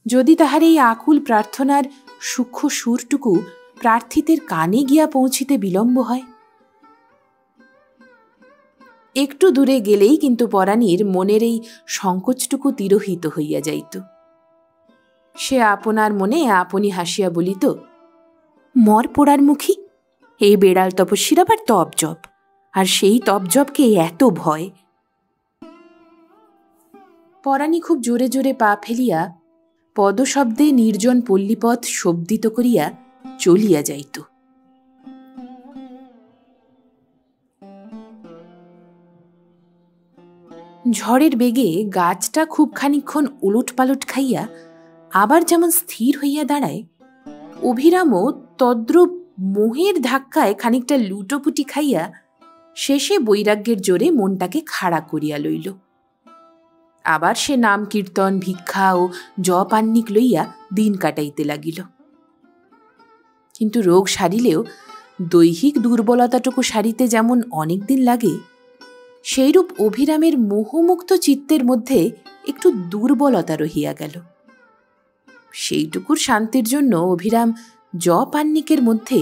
যদি তাহার এই আকুল প্রার্থনার সূক্ষ্ম সুরটুকু প্রার্থিতের কানে গিয়া পৌঁছিতে বিলম্ব হয়। একটু দূরে গেলেই কিন্তু পরাণীর মনের এই সংকোচটুকু তিরোহিত হইয়া যাইত। সে আপনার মনে আপনি হাসিয়া বলিত, মর পোড়ার মুখী, এই বেড়াল তপস্বীর আবার তপজপ, আর সেই তপজপকে এত ভয়। পরাণী খুব জোরে জোরে পা ফেলিয়া পদশব্দে নির্জন পল্লীপথ শব্দিত করিয়া চলিয়া যাইত। ঝড়ের বেগে গাছটা খুব খানিক্ষণ উলট পালট খাইয়া আবার যেমন স্থির হইয়া দাঁড়ায়, অভিরামও তদ্রূপ মোহের ধাক্কায় খানিকটা লুটোপুটি খাইয়া শেষে বৈরাগ্যের জোরে মনটাকে খাড়া করিয়া লইল। আবার সে নাম কীর্তন, ভিক্ষা ও জপ আহ্নিক লইয়া দিন কাটাইতে লাগিল। কিন্তু রোগ সারিলেও দৈহিক দুর্বলতাটুকু সারিতে যেমন অনেক দিন লাগে, সেইরূপ অভিরামের মোহমুক্ত চিত্তের মধ্যে একটু দুর্বলতা রহিয়া গেল। সেইটুকুর শান্তির জন্য অভিরাম জপ আহ্নিকের মধ্যে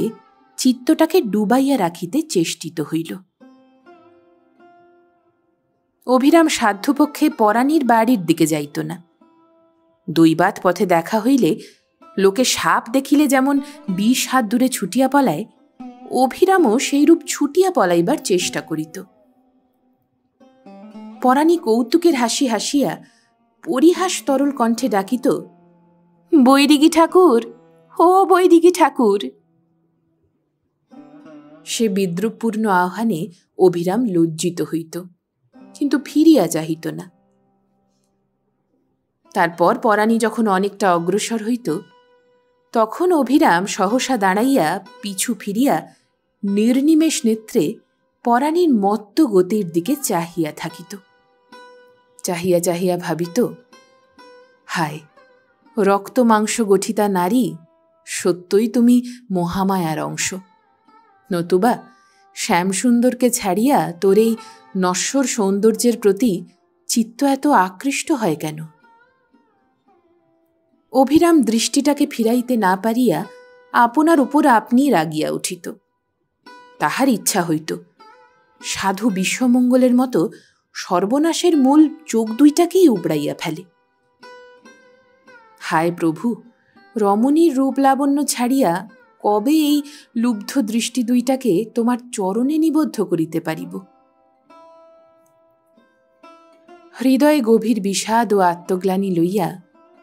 চিত্তটাকে ডুবাইয়া রাখিতে চেষ্টিত হইল। অভিরাম সাধ্যপক্ষে পরাণীর বাড়ির দিকে যাইত না। দৈবাত পথে দেখা হইলে লোকে সাপ দেখিলে যেমন 20 হাত দূরে ছুটিয়া পলায়, অভিরামও সেইরূপ ছুটিয়া পলাইবার চেষ্টা করিত। পরাণী কৌতুকের হাসি হাসিয়া পরিহাস তরল কণ্ঠে ডাকিত, বৈরিগী ঠাকুর, ও বৈরিগী ঠাকুর। সে বিদ্রুপপূর্ণ আহ্বানে অভিরাম লজ্জিত হইত, কিন্তু ফিরিয়া চাহিত না। তারপর পরাণী যখন অনেকটা অগ্রসর হইত, তখন অভিরাম সহসা দাঁড়াইয়া পিছু ফিরিয়া নির্নিমেষ নেত্রে পরাণীর মত্ত গতির দিকে চাহিয়া থাকিত। চাহিয়া চাহিয়া ভাবিত, হায় রক্ত মাংস গঠিতা নারী, সত্যই তুমি মহামায়ার অংশ, নতুবা শ্যামসুন্দরকে ছাড়িয়া তোর এই নশ্বর সৌন্দর্যের প্রতি চিত্ত এত আকৃষ্ট হয় কেন? অভিরাম দৃষ্টিটাকে ফিরাইতে না পারিয়া আপনার উপর আপনি রাগিয়া উঠিত। তাহার ইচ্ছা হইত সাধু বিশ্বমঙ্গলের মতো সর্বনাশের মূল চোখ দুইটাকেই উবড়াইয়া ফেলে। হায় প্রভু, রমণীর রূপ লাবণ্য ছাড়িয়া কবে এই লুব্ধ দৃষ্টি দুইটাকে তোমার চরণে নিবদ্ধ করিতে পারিব? হৃদয়ে গভীর বিষাদ ও আত্মগ্লানি লইয়া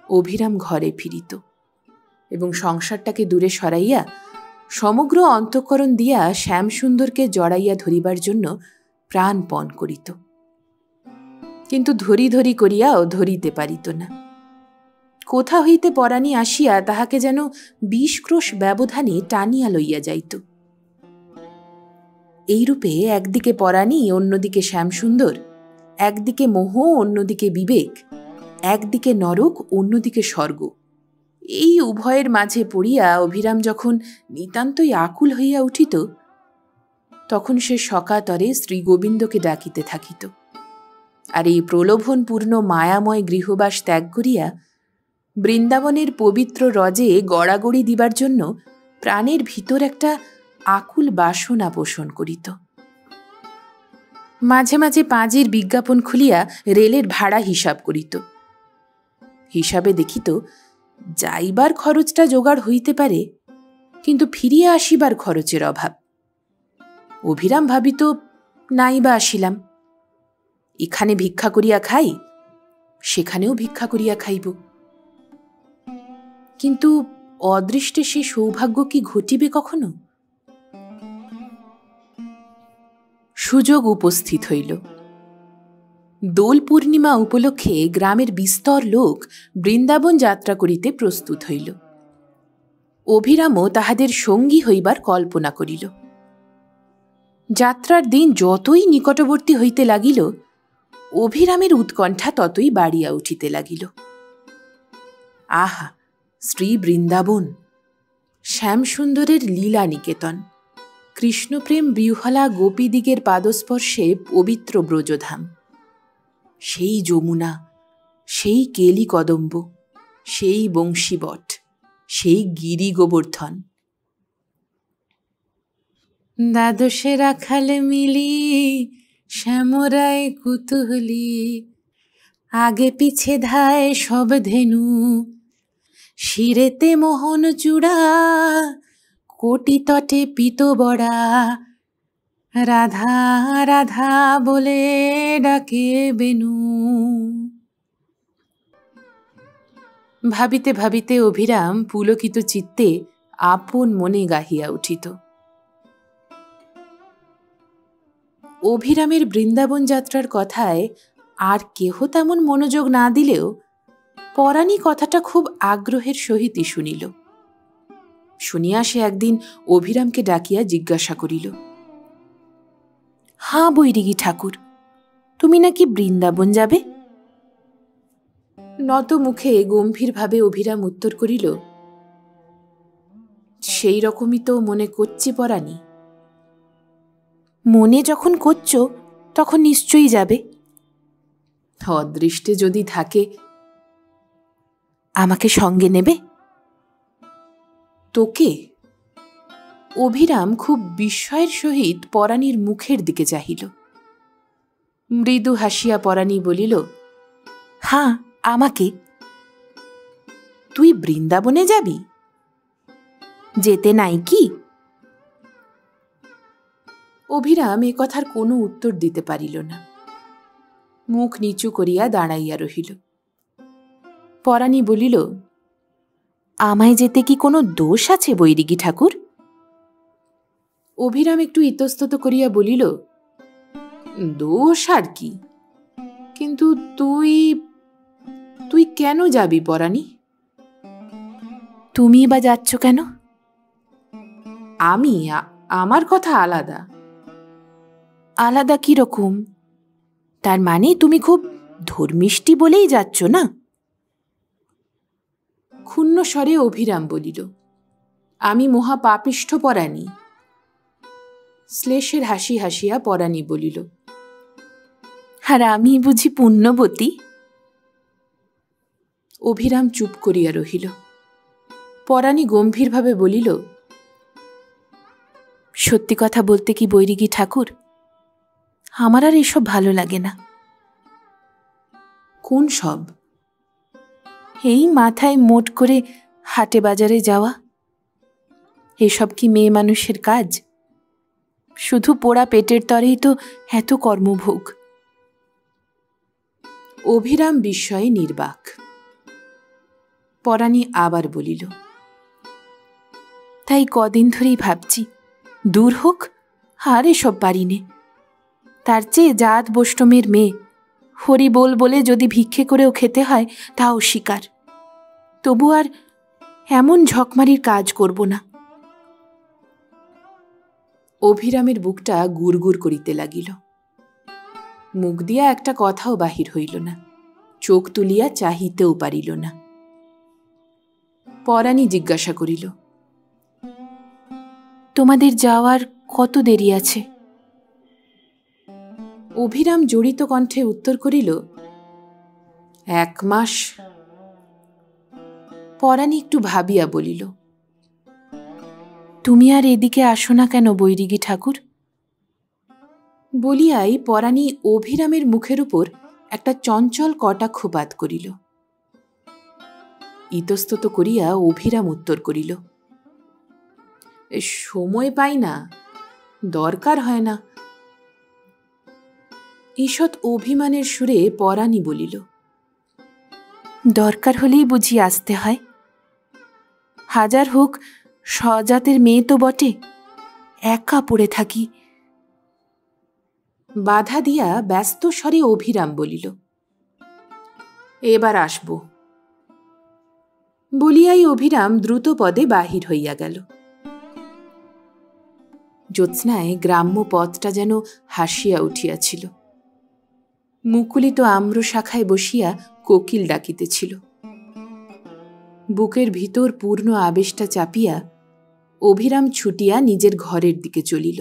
অভিরাম ঘরে ফিরিত এবং সংসারটাকে দূরে সরাইয়া সমগ্র অন্তঃকরণ দিয়া শ্যামসুন্দরকে জড়াইয়া ধরিবার জন্য প্রাণপণ করিত। কিন্তু ধরি ধরি করিয়াও ধরিতে পারিত না। কোথা হইতে পরাণী আসিয়া তাহাকে যেন 20 ক্রোশ ব্যবধানে টানিয়া লইয়া যাইত। এইরূপে একদিকে পরাণী, অন্যদিকে শ্যামসুন্দর, একদিকে মোহ, অন্যদিকে বিবেক, একদিকে নরক, অন্যদিকে স্বর্গ, এই উভয়ের মাঝে পড়িয়া অভিরাম যখন নিতান্তই আকুল হইয়া উঠিত, তখন সে সকাতরে শ্রী গোবিন্দকে ডাকিতে থাকিত, আর এই প্রলোভনপূর্ণ মায়াময় গৃহবাস ত্যাগ করিয়া বৃন্দাবনের পবিত্র রজে গড়াগড়ি দিবার জন্য প্রাণের ভিতর একটা আকুল বাসনা পোষণ করিত। মাঝে মাঝে পাঁজির বিজ্ঞাপন খুলিয়া রেলের ভাড়া হিসাব করিত। হিসাবে দেখিত যাইবার খরচটা জোগাড় হইতে পারে, কিন্তু ফিরিয়া আসিবার খরচের অভাব। অভিরাম ভাবিত, নাই বা আসিলাম, এখানে ভিক্ষা করিয়া খাই, সেখানেও ভিক্ষা করিয়া খাইব। কিন্তু অদৃষ্টে সে সৌভাগ্য কি ঘটিবে কখনো? সুযোগ উপস্থিত হইল। দোল পূর্ণিমা উপলক্ষে গ্রামের বিস্তর লোক বৃন্দাবন যাত্রা করিতে প্রস্তুত হইল। অভিরামও তাহাদের সঙ্গী হইবার কল্পনা করিল। যাত্রার দিন যতই নিকটবর্তী হইতে লাগিল, অভিরামের উৎকণ্ঠা ততই বাড়িয়া উঠিতে লাগিল। আহা, শ্রী বৃন্দাবন, শ্যামসুন্দরের লীলা নিকেতন, কৃষ্ণপ্রেম বিহ্বলা গোপীদিগের পাদস্পর্শে পবিত্র ব্রজধাম, সেই যমুনা, সেই কেলি কদম্ব, সেই বংশীবট, সেই গিরি গোবর্ধন। দ্বাদশে রাখাল মিলি শ্যামরায় কুতুহলী, আগে পিছে ধায় সব ধেনু, শিরেতে মোহন চূড়া, কোটি তটে পিতবড়া, রাধা রাধা বলে ডাকে বেনু। ভাবিতে ভাবিতে অভিরাম পুলকিত চিত্তে আপন মনে গাহিয়া উঠিত। অভিরামের বৃন্দাবন যাত্রার কথায় আর কেহ তেমন মনোযোগ না দিলেও পরাণী কথাটা খুব আগ্রহের সহিতই শুনিল। শুনিয়া সে একদিন অভিরামকে ডাকিয়া জিজ্ঞাসা করিল, হাঁ বৈরিগী ঠাকুর, তুমি নাকি বৃন্দাবন যাবে? নত মুখে গম্ভীরভাবে অভিরাম উত্তর করিল, সেই রকমই তো মনে করছি পরাণী। মনে যখন করছ তখন নিশ্চয়ই যাবে। অদৃষ্টে যদি থাকে, আমাকে সঙ্গে নেবে? তোকে? অভিরাম খুব বিস্ময়ের সহিত পরাণীর মুখের দিকে চাহিল। মৃদু হাসিয়া পরাণী বলিল, হাঁ, আমাকে। তুই বৃন্দাবনে যাবি? যেতে নাই কি? অভিরাম এ কথার কোনো উত্তর দিতে পারিল না। মুখ নিচু করিয়া দাঁড়াইয়া রহিল। পরাণী বলিল, আমায় যেতে কি কোনো দোষ আছে বৈরিগী ঠাকুর? অভিরাম একটু ইতস্তত করিয়া বলিল, দোষ আর কি, কিন্তু তুই তুই কেন যাবি পরাণী? তুমি বা যাচ্ছ কেন? আমি? আমার কথা আলাদা। আলাদা কি রকম? তার মানে তুমি খুব ধর্মিষ্ঠি বলেই যাচ্ছ না? ক্ষুণ্ণ স্বরে অভিরাম বলিল, আমি মহা পাপিষ্ঠ পরাণী। শ্লেষের হাসি হাসিয়া পরাণী বলিল, আর আমি বুঝি পুণ্যবতী? অভিরাম চুপ করিয়া রহিল। পরাণী গম্ভীরভাবে বলিল, সত্যি কথা বলতে কি বৈরিগী ঠাকুর, আমার আর এসব ভালো লাগে না। কোন সব? এই মাথায় মোট করে হাটে বাজারে যাওয়া, এসব কি মেয়ে মানুষের কাজ? শুধু পোড়া পেটের তরেই তো এত কর্মভোগ। অভিরাম বিস্ময়ে নির্বাক। পরাণী আবার বলিল, তাই কদিন ধরেই ভাবছি, দূর হোক, আর এসব পারিনে। তার চেয়ে জাত বৈষ্ণবের মেয়ে, হরি বল বলে যদি ভিক্ষে করেও খেতে হয় তাও স্বীকার। তবু আর এমন ঝকমারির কাজ করব না। অভিরামের বুকটা গুড়গুড় করিতে লাগিল। মুখ দিয়া একটা কথাও বাহির হইল না, চোখ তুলিয়া চাহিতেও পারিল না। পরাণী জিজ্ঞাসা করিল, তোমাদের যাওয়ার কত দেরি আছে? অভিরাম জড়িত কণ্ঠে উত্তর করিল, 1 মাস। পরাণী একটু ভাবিয়া বলিল, তুমি আর এদিকে আসো না কেন বৈরিগী ঠাকুর? বলিয়াই পরাণী অভিরামের মুখের উপর একটা চঞ্চল কটাক্ষপাত করিল। ইতস্তত করিয়া অভিরাম উত্তর করিল, সময় পাই না, দরকার হয় না। ঈষৎ অভিমানের সুরে পরাণী বলিল, দরকার হলেই বুঝি আসতে হয়? হাজার হোক স্বজাতের মেয়ে তো বটে, একা পড়ে থাকি। বাধা দিয়া ব্যস্ত স্বরে অভিরাম বলিল, এবার আসব। বলিয়াই অভিরাম দ্রুত পদে বাহির হইয়া গেল। জ্যোৎস্নায় গ্রাম্য পথটা যেন হাসিয়া উঠিয়াছিল। মুকুলিত আম্র শাখায় বসিয়া কোকিল ডাকিতেছিল। বুকের ভিতর পূর্ণ আবেশটা চাপিয়া অভিরাম ছুটিয়া নিজের ঘরের দিকে চলিল।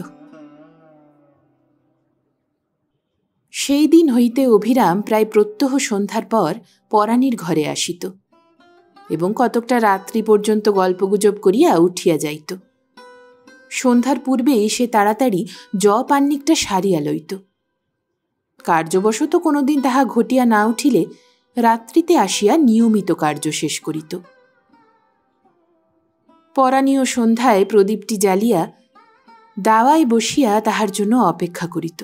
সেই দিন হইতে অভিরাম প্রায় প্রত্যহ সন্ধ্যার পর পরাণীর ঘরে আসিত এবং কতকটা রাত্রি পর্যন্ত গল্পগুজব করিয়া উঠিয়া যাইত। সন্ধ্যার পূর্বেই সে তাড়াতাড়ি পান্নিকটা সারিয়া লইত। কার্যবশত কোনোদিন তাহা ঘটিয়া না উঠিলে রাত্রিতে আসিয়া নিয়মিত কার্য শেষ করিত। পরাণীও সন্ধ্যায় প্রদীপটি জ্বালিয়া দাওয়ায় বসিয়া তাহার জন্য অপেক্ষা করিত।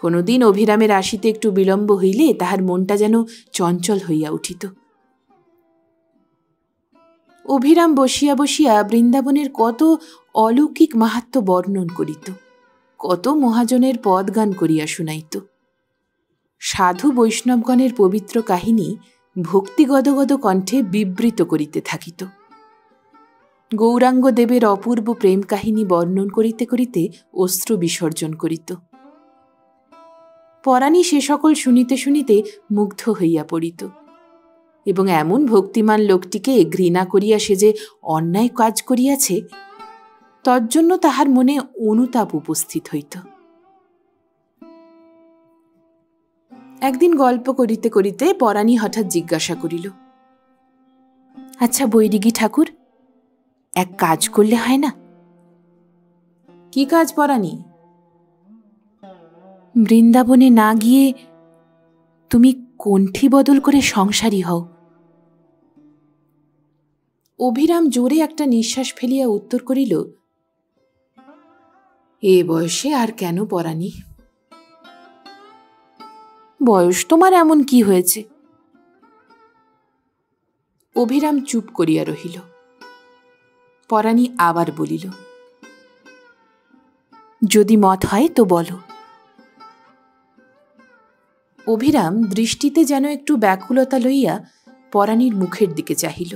কোনোদিন অভিরামের আসিতে একটু বিলম্ব হইলে তাহার মনটা যেন চঞ্চল হইয়া উঠিত। অভিরাম বসিয়া বসিয়া বৃন্দাবনের কত অলৌকিক মাহাত্ম্য বর্ণন করিত, কত মহাজনের পদগান করিয়া শুনাইত। সাধু বৈষ্ণবগণের পবিত্র কাহিনী ভক্তিগদগদ কণ্ঠে বিবৃত করিতে থাকিত। গৌরাঙ্গ দেবের অপূর্ব প্রেম কাহিনী বর্ণন করিতে করিতে অশ্রু বিসর্জন করিত। পরাণী সে সকল শুনিতে শুনিতে মুগ্ধ হইয়া পড়িত এবং এমন ভক্তিমান লোকটিকে ঘৃণা করিয়া সে যে অন্যায় কাজ করিয়াছে তজ্জন্য তাহার মনে অনুতাপ উপস্থিত হইত। একদিন গল্প করিতে করিতে পরাণী হঠাৎ জিজ্ঞাসা করিল, আচ্ছা বৈরিগী ঠাকুর, এক কাজ করলে হয় না? কি কাজ পরাণী? বৃন্দাবনে না গিয়ে তুমি কণ্ঠী বদল করে সংসারী হও। অভিরাম জোরে একটা নিঃশ্বাস ফেলিয়া উত্তর করিল, এ বয়সে আর কেন পরাণী? বয়স তোমার এমন কি হয়েছে? অভিরাম চুপ করিয়া রহিল। পরাণী আবার বলিল, যদি মত হয় তো বলো। অভিরাম দৃষ্টিতে যেন একটু ব্যাকুলতা লইয়া পরাণীর মুখের দিকে চাহিল।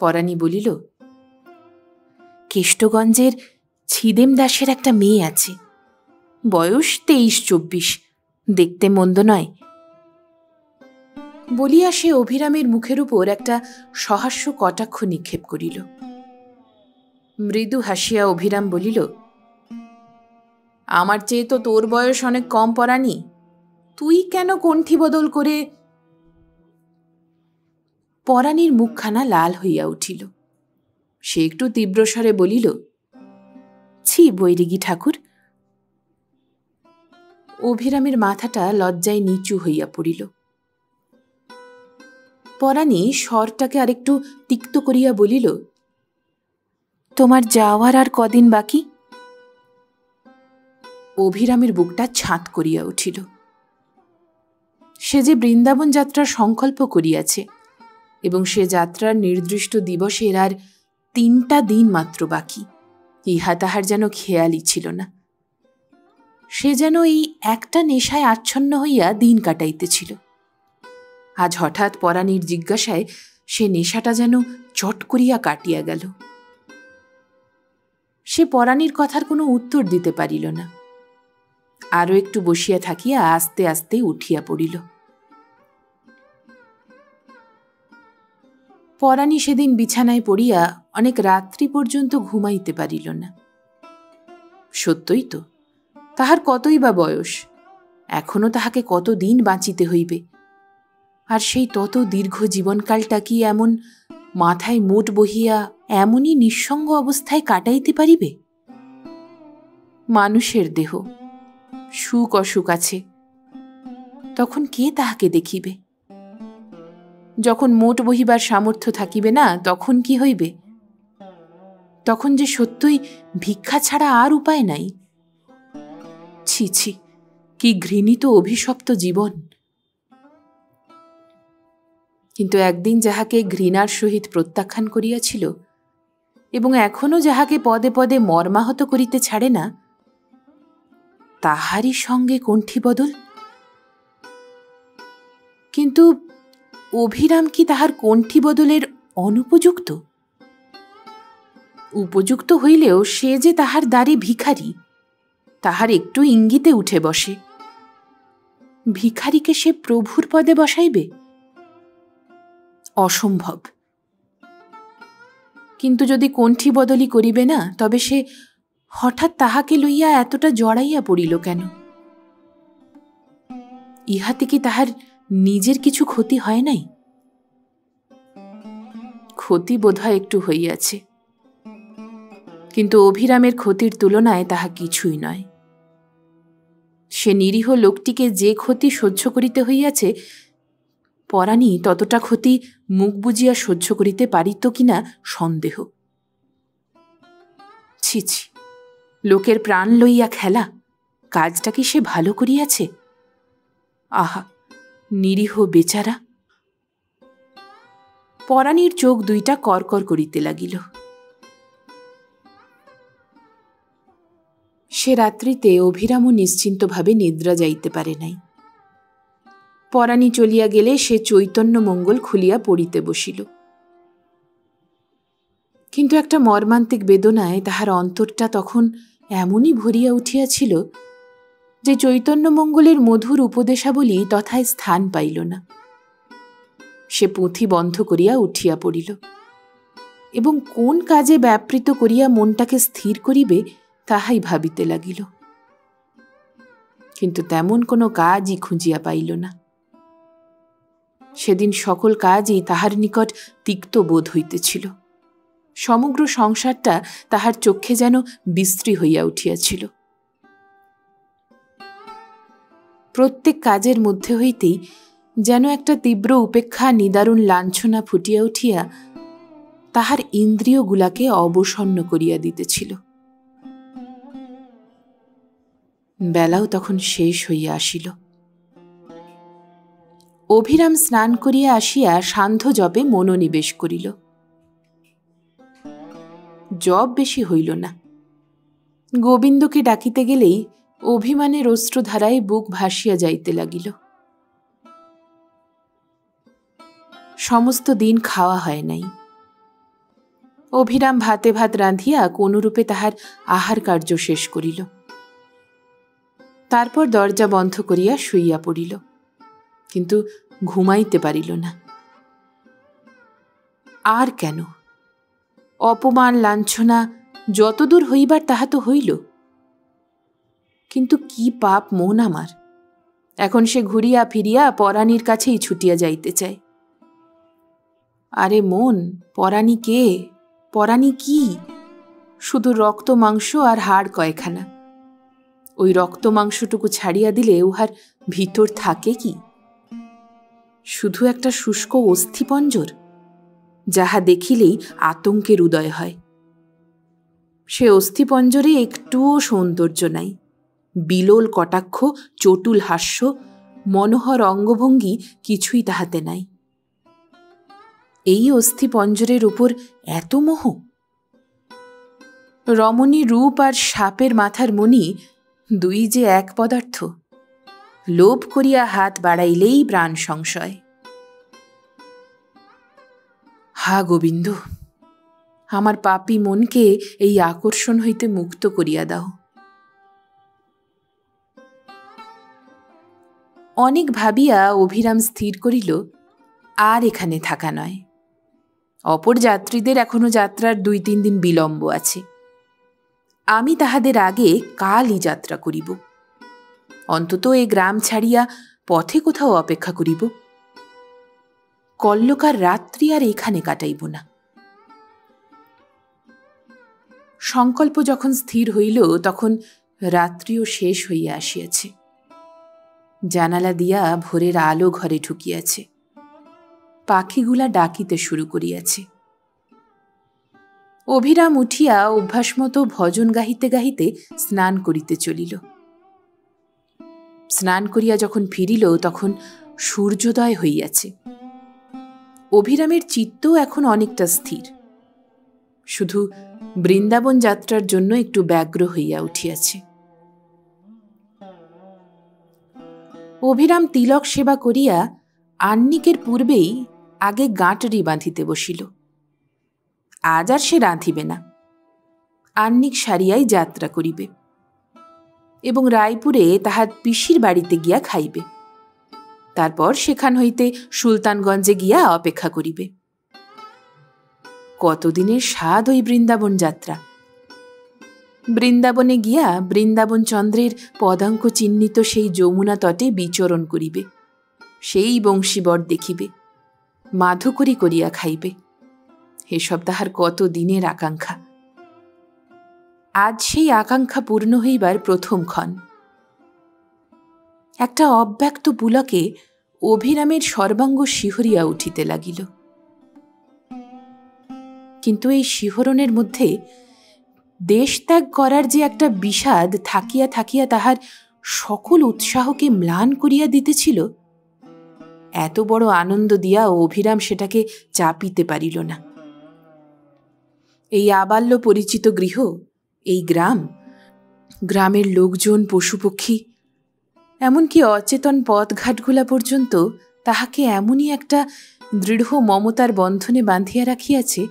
পরাণী বলিল, কেষ্টগঞ্জের ছিদেম দাসের একটা মেয়ে আছে, বয়স 23-24, দেখতে মন্দ নয়। বলিয়া সে অভিরামের মুখের উপর একটা সহাস্য কটাক্ষ নিক্ষেপ করিল। মৃদু হাসিয়া অভিরাম বলিল, আমার চেয়ে তো তোর বয়স অনেক কম পরাণী, তুই কেন কণ্ঠী বদল করে? পরাণীর মুখখানা লাল হইয়া উঠিল। সে একটু তীব্রস্বরে বলিল, ছি বৈরিগী ঠাকুর। অভিরামের মাথাটা লজ্জায় নিচু হইয়া পড়িল। পরাণী স্বরটাকে আরেকটু তিক্ত করিয়া বলিল, তোমার যাওয়ার আর কদিন বাকি? অভিরামের বুকটা ছাঁত করিয়া উঠিল। সে যে বৃন্দাবন যাত্রার সংকল্প করিয়াছে এবং সে যাত্রার নির্দিষ্ট দিবসের আর 3টা দিন মাত্র বাকি, ইহা তাহার যেন খেয়ালই ছিল না। সে যেন এই একটা নেশায় আচ্ছন্ন হইয়া দিন কাটাইতেছিল। আজ হঠাৎ পরাণীর জিজ্ঞাসায় সে নেশাটা যেন চট করিয়া কাটিয়া গেল। সে পরাণীর কথার কোনো উত্তর দিতে পারিল না। আরও একটু বসিয়া থাকিয়া আস্তে আস্তে উঠিয়া পড়িল। পরাণী সেদিন বিছানায় পড়িয়া অনেক রাত্রি পর্যন্ত ঘুমাইতে পারিল না। সত্যই তো, তাহার কতই বা বয়স, এখনো তাহাকে কতদিন বাঁচিতে হইবে, আর সেই তত দীর্ঘ জীবনকালটা কি এমন মাথায় মোট বহিয়া এমনই নিঃসঙ্গ অবস্থায় কাটাইতে পারিবে? মানুষের দেহ, সুখ অসুখ আছে, তখন কে তাহাকে দেখিবে? যখন মোট বহিবার সামর্থ্য থাকিবে না, তখন কি হইবে? তখন যে সত্যই ভিক্ষা ছাড়া আর উপায় নাই। ছি ছি, কি ঘৃণিত অভিশপ্ত জীবন! কিন্তু একদিন যাহাকে ঘৃণার সহিত প্রত্যাখ্যান করিয়াছিল এবং এখনো যাহাকে পদে পদে মর্মাহত করিতে ছাড়ে না, তাহারই সঙ্গে কণ্ঠী বদল। কিন্তু অভিরাম কি তাহার কণ্ঠী বদলের অনুপযুক্ত? উপযুক্ত হইলেও সে যে তাহার দ্বারে ভিখারি, তাহার একটু ইঙ্গিতে উঠে বসে। ভিখারিকে সে প্রভুর পদে বসাইবে? অসম্ভব। কিন্তু যদি কণ্ঠী বদলি করিবে না, তবে সে হঠাৎ তাহাকে লইয়া এতটা জড়াইয়া পড়িল কেন? ইহাতে কি তাহার নিজের কিছু ক্ষতি হয় নাই? ক্ষতি বোধহয় একটু হইয়াছে, কিন্তু অভিরামের ক্ষতির তুলনায় তাহা কিছুই নয়। সে নিরীহ লোকটিকে যে ক্ষতি সহ্য করিতে হইয়াছে, পরাণী ততটা ক্ষতি মুখ বুজিয়া সহ্য করিতে পারিত কিনা সন্দেহ। ছি ছি, লোকের প্রাণ লইয়া খেলা, কাজটা কি সে ভালো করিয়াছে? আহা, নিরীহ বেচারা! পরাণীর চোখ দুইটা করকর করিতে লাগিল। সে রাত্রিতে অভিরামও নিশ্চিন্তভাবে নিদ্রা যাইতে পারে নাই। পরাণী চলিয়া গেলে সে চৈতন্য মঙ্গল খুলিয়া পড়িতে বসিল। কিন্তু একটা মর্মান্তিক বেদনায় তাহার অন্তরটা তখন এমনই ভরিয়া উঠিয়াছিল যে চৈতন্য মঙ্গলের মধুর উপদেশাবলী তথায় স্থান পাইল না। সে পুঁথি বন্ধ করিয়া উঠিয়া পড়িল এবং কোন কাজে ব্যাপৃত করিয়া মনটাকে স্থির করিবে তাহাই ভাবিতে লাগিল। কিন্তু তেমন কোনো কাজই খুঁজিয়া পাইল না। সেদিন সকল কাজই তাহার নিকট তিক্ত বোধ হইতেছিল। সমগ্র সংসারটা তাহার চক্ষে যেন বিশ্রী হইয়া উঠিয়াছিল। প্রত্যেক কাজের মধ্যে হইতেই যেন একটা তীব্র উপেক্ষা নিদারুণ লাঞ্ছনা ফুটিয়া উঠিয়া তাহার ইন্দ্রিয়গুলাকে অবসন্ন করিয়া দিতেছিল। বেলাও তখন শেষ হইয়া আসিল। অভিরাম স্নান করিয়া আসিয়া সান্ধ্য জপে মনোনিবেশ করিল। জপ বেশি হইল না। গোবিন্দকে ডাকিতে গেলেই অভিমানের অশ্রুধারায় বুক ভাসিয়া যাইতে লাগিল। সমস্ত দিন খাওয়া হয় নাই। অভিরাম ভাতে ভাত রাঁধিয়া কোনরূপে তাহার আহার কার্য শেষ করিল। তারপর দরজা বন্ধ করিয়া শুইয়া পড়িল, কিন্তু ঘুমাইতে পারিল না। আর কেন? অপমান লাঞ্ছনা যতদূর হইবার তাহা তো হইল, কিন্তু কি পাপ মন আমার! এখন সে ঘুরিয়া ফিরিয়া পরাণীর কাছেই ছুটিয়া যাইতে চায়। আরে মন, পরাণী কে? পরাণী কি? শুধু রক্ত মাংস আর হাড় কয়খানা। ওই রক্ত মাংসটুকু ছাড়িয়া দিলে উহার ভিতর থাকে কি? শুধু একটা শুষ্ক অস্থিপঞ্জর, যাহা দেখিলেই আতঙ্কের উদয় হয়। সে অস্থিপঞ্জরে একটুও সৌন্দর্য নাই। বিলোল কটাক্ষ, চটুল হাস্য, মনোহর অঙ্গভঙ্গি কিছুই তাহাতে নাই। এই অস্থিপঞ্জরের উপর এত মোহ! রমণী রূপ আর সাপের মাথার মণি দুই যে এক পদার্থ। লোভ করিয়া হাত বাড়াইলেই প্রাণ সংশয়। হা গোবিন্দ, আমার পাপী মনকে এই আকর্ষণ হইতে মুক্ত করিয়া দাও। অনেক ভাবিয়া অভিরাম স্থির করিল আর এখানে থাকা নয়। অপর যাত্রীদের এখনো যাত্রার 2-3 দিন বিলম্ব আছে। আমি তাহাদের আগে কালই যাত্রা করিব। অন্তত এ গ্রাম ছাড়িয়া পথে কোথাও অপেক্ষা করিব। কল্লকার রাত্রি আর এখানে কাটাইব না। সংকল্প যখন স্থির হইল তখন রাত্রিও শেষ হইয়া আসিয়াছে। জানালা দিয়া ভোরের আলো ঘরে ঢুকিয়াছে। পাখিগুলা ডাকিতে শুরু করিয়াছে। অভিরাম উঠিয়া অভ্যাসমতো ভজন গাহিতে গাহিতে স্নান করিতে চলিল। স্নান করিয়া যখন ফিরিল তখন সূর্যোদয় হইয়াছে। অভিরামের চিত্তও এখন অনেকটা স্থির, শুধু বৃন্দাবন যাত্রার জন্য একটু ব্যগ্র হইয়া উঠিয়াছে। অভিরাম তিলক সেবা করিয়া আহ্নিকের পূর্বেই আগে গাঁটরি বাঁধিতে বসিল। আজ আর সে রাঁধিবে না, আহ্নিক সারিয়াই যাত্রা করিবে এবং রায়পুরে তাহার পিসির বাড়িতে গিয়া খাইবে। তারপর সেখান হইতে সুলতানগঞ্জে গিয়া অপেক্ষা করিবে। কতদিনের স্বাদ ওই বৃন্দাবন যাত্রা। বৃন্দাবনে গিয়া বৃন্দাবন চন্দ্রের পদাঙ্ক চিহ্নিত সেই যমুনা তটে বিচরণ করিবে, সেই বংশীবর দেখিবে, মাধুকরী করিয়া খাইবে। এসব তাহার কত দিনের আকাঙ্ক্ষা। আজ সেই আকাঙ্ক্ষা পূর্ণ হইবার প্রথম ক্ষণ। একটা অব্যক্ত পুলকে অভিরামের সর্বাঙ্গ শিহরিয়া উঠিতে লাগিল। কিন্তু এই শিহরণের মধ্যে দেশত্যাগ করার যে একটা বিষাদ থাকিয়া থাকিয়া তাহার সকল উৎসাহকে ম্লান করিয়া দিতেছিল, এত বড় আনন্দ দিয়া অভিরাম সেটাকে চাপিতে পারিল না। এই আবাল্য পরিচিত গৃহ, এই গ্রাম, গ্রামের লোকজন, পশুপক্ষী, এমনকি অচেতন পথঘাটগুলা পর্যন্ত তাহাকে এমনই একটা দৃঢ় মমতার বন্ধনে বাঁধিয়া রাখিয়াছে,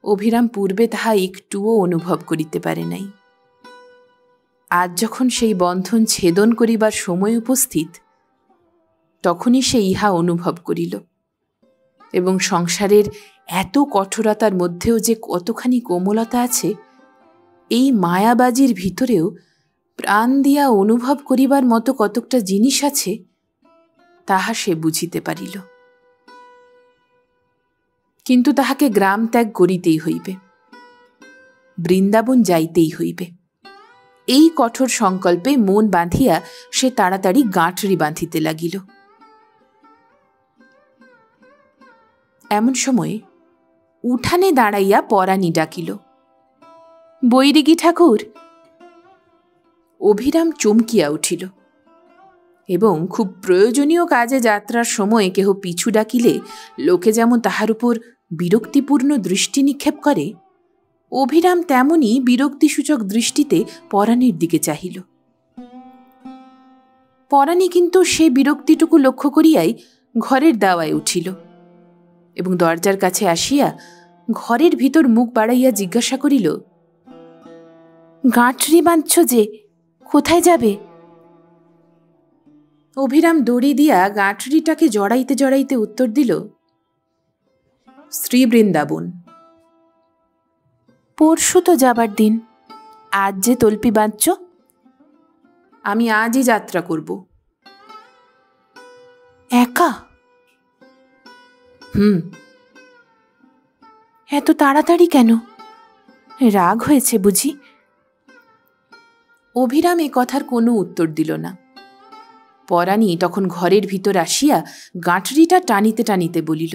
অভিরাম পূর্বে তাহা একটুও অনুভব করিতে পারে নাই। আজ যখন সেই বন্ধন ছেদন করিবার সময় উপস্থিত, তখনই সে ইহা অনুভব করিল এবং সংসারের এত কঠোরতার মধ্যেও যে কতখানি কোমলতা আছে, এই মায়াবাজির ভিতরেও প্রাণ দিয়া অনুভব করিবার মতো কতকটা জিনিস আছে, তাহা সে বুঝিতে পারিল। কিন্তু তাহাকে গ্রাম ত্যাগ করিতেই হইবে, বৃন্দাবন যাইতেই হইবে। এই কঠোর সংকল্পে মন বাঁধিয়া সে তাড়াতাড়ি গাঁটরি বাঁধিতে লাগিল। এমন সময় উঠানে দাঁড়াইয়া পরাণী ডাকিল, বৈরিগী ঠাকুর। অভিরাম চমকিয়া উঠিল এবং খুব প্রয়োজনীয় কাজে যাত্রার সময় কেহ পিছু ডাকিলে লোকে যেমন তাহার উপর বিরক্তিপূর্ণ দৃষ্টি নিক্ষেপ করে, অভিরাম তেমনি বিরক্তিসূচক দৃষ্টিতে পরাণীর দিকে চাহিল। পরাণী কিন্তু সে বিরক্তিটুকু লক্ষ্য করিয়াই ঘরের দাওয়ায় উঠিল এবং দরজার কাছে আসিয়া ঘরের ভিতর মুখ বাড়াইয়া জিজ্ঞাসা করিল, গাঁটরি বাঁধছ যে, কোথায় যাবে? অভিরাম দড়ি দিয়া গাঁটরিটাকে জড়াইতে জড়াইতে উত্তর দিল, শ্রী বৃন্দাবন। পরশু তো যাবার দিন, আজ যে তল্পি বাঁধছ? আমি আজই যাত্রা করব। একা? এত তাড়াতাড়ি কেন? রাগ হয়েছে বুঝি? অভিরাম এ কথার কোনো উত্তর দিল না। পরাণী তখন ঘরের ভিতর আসিয়া গাঁটরিটা টানিতে টানিতে বলিল,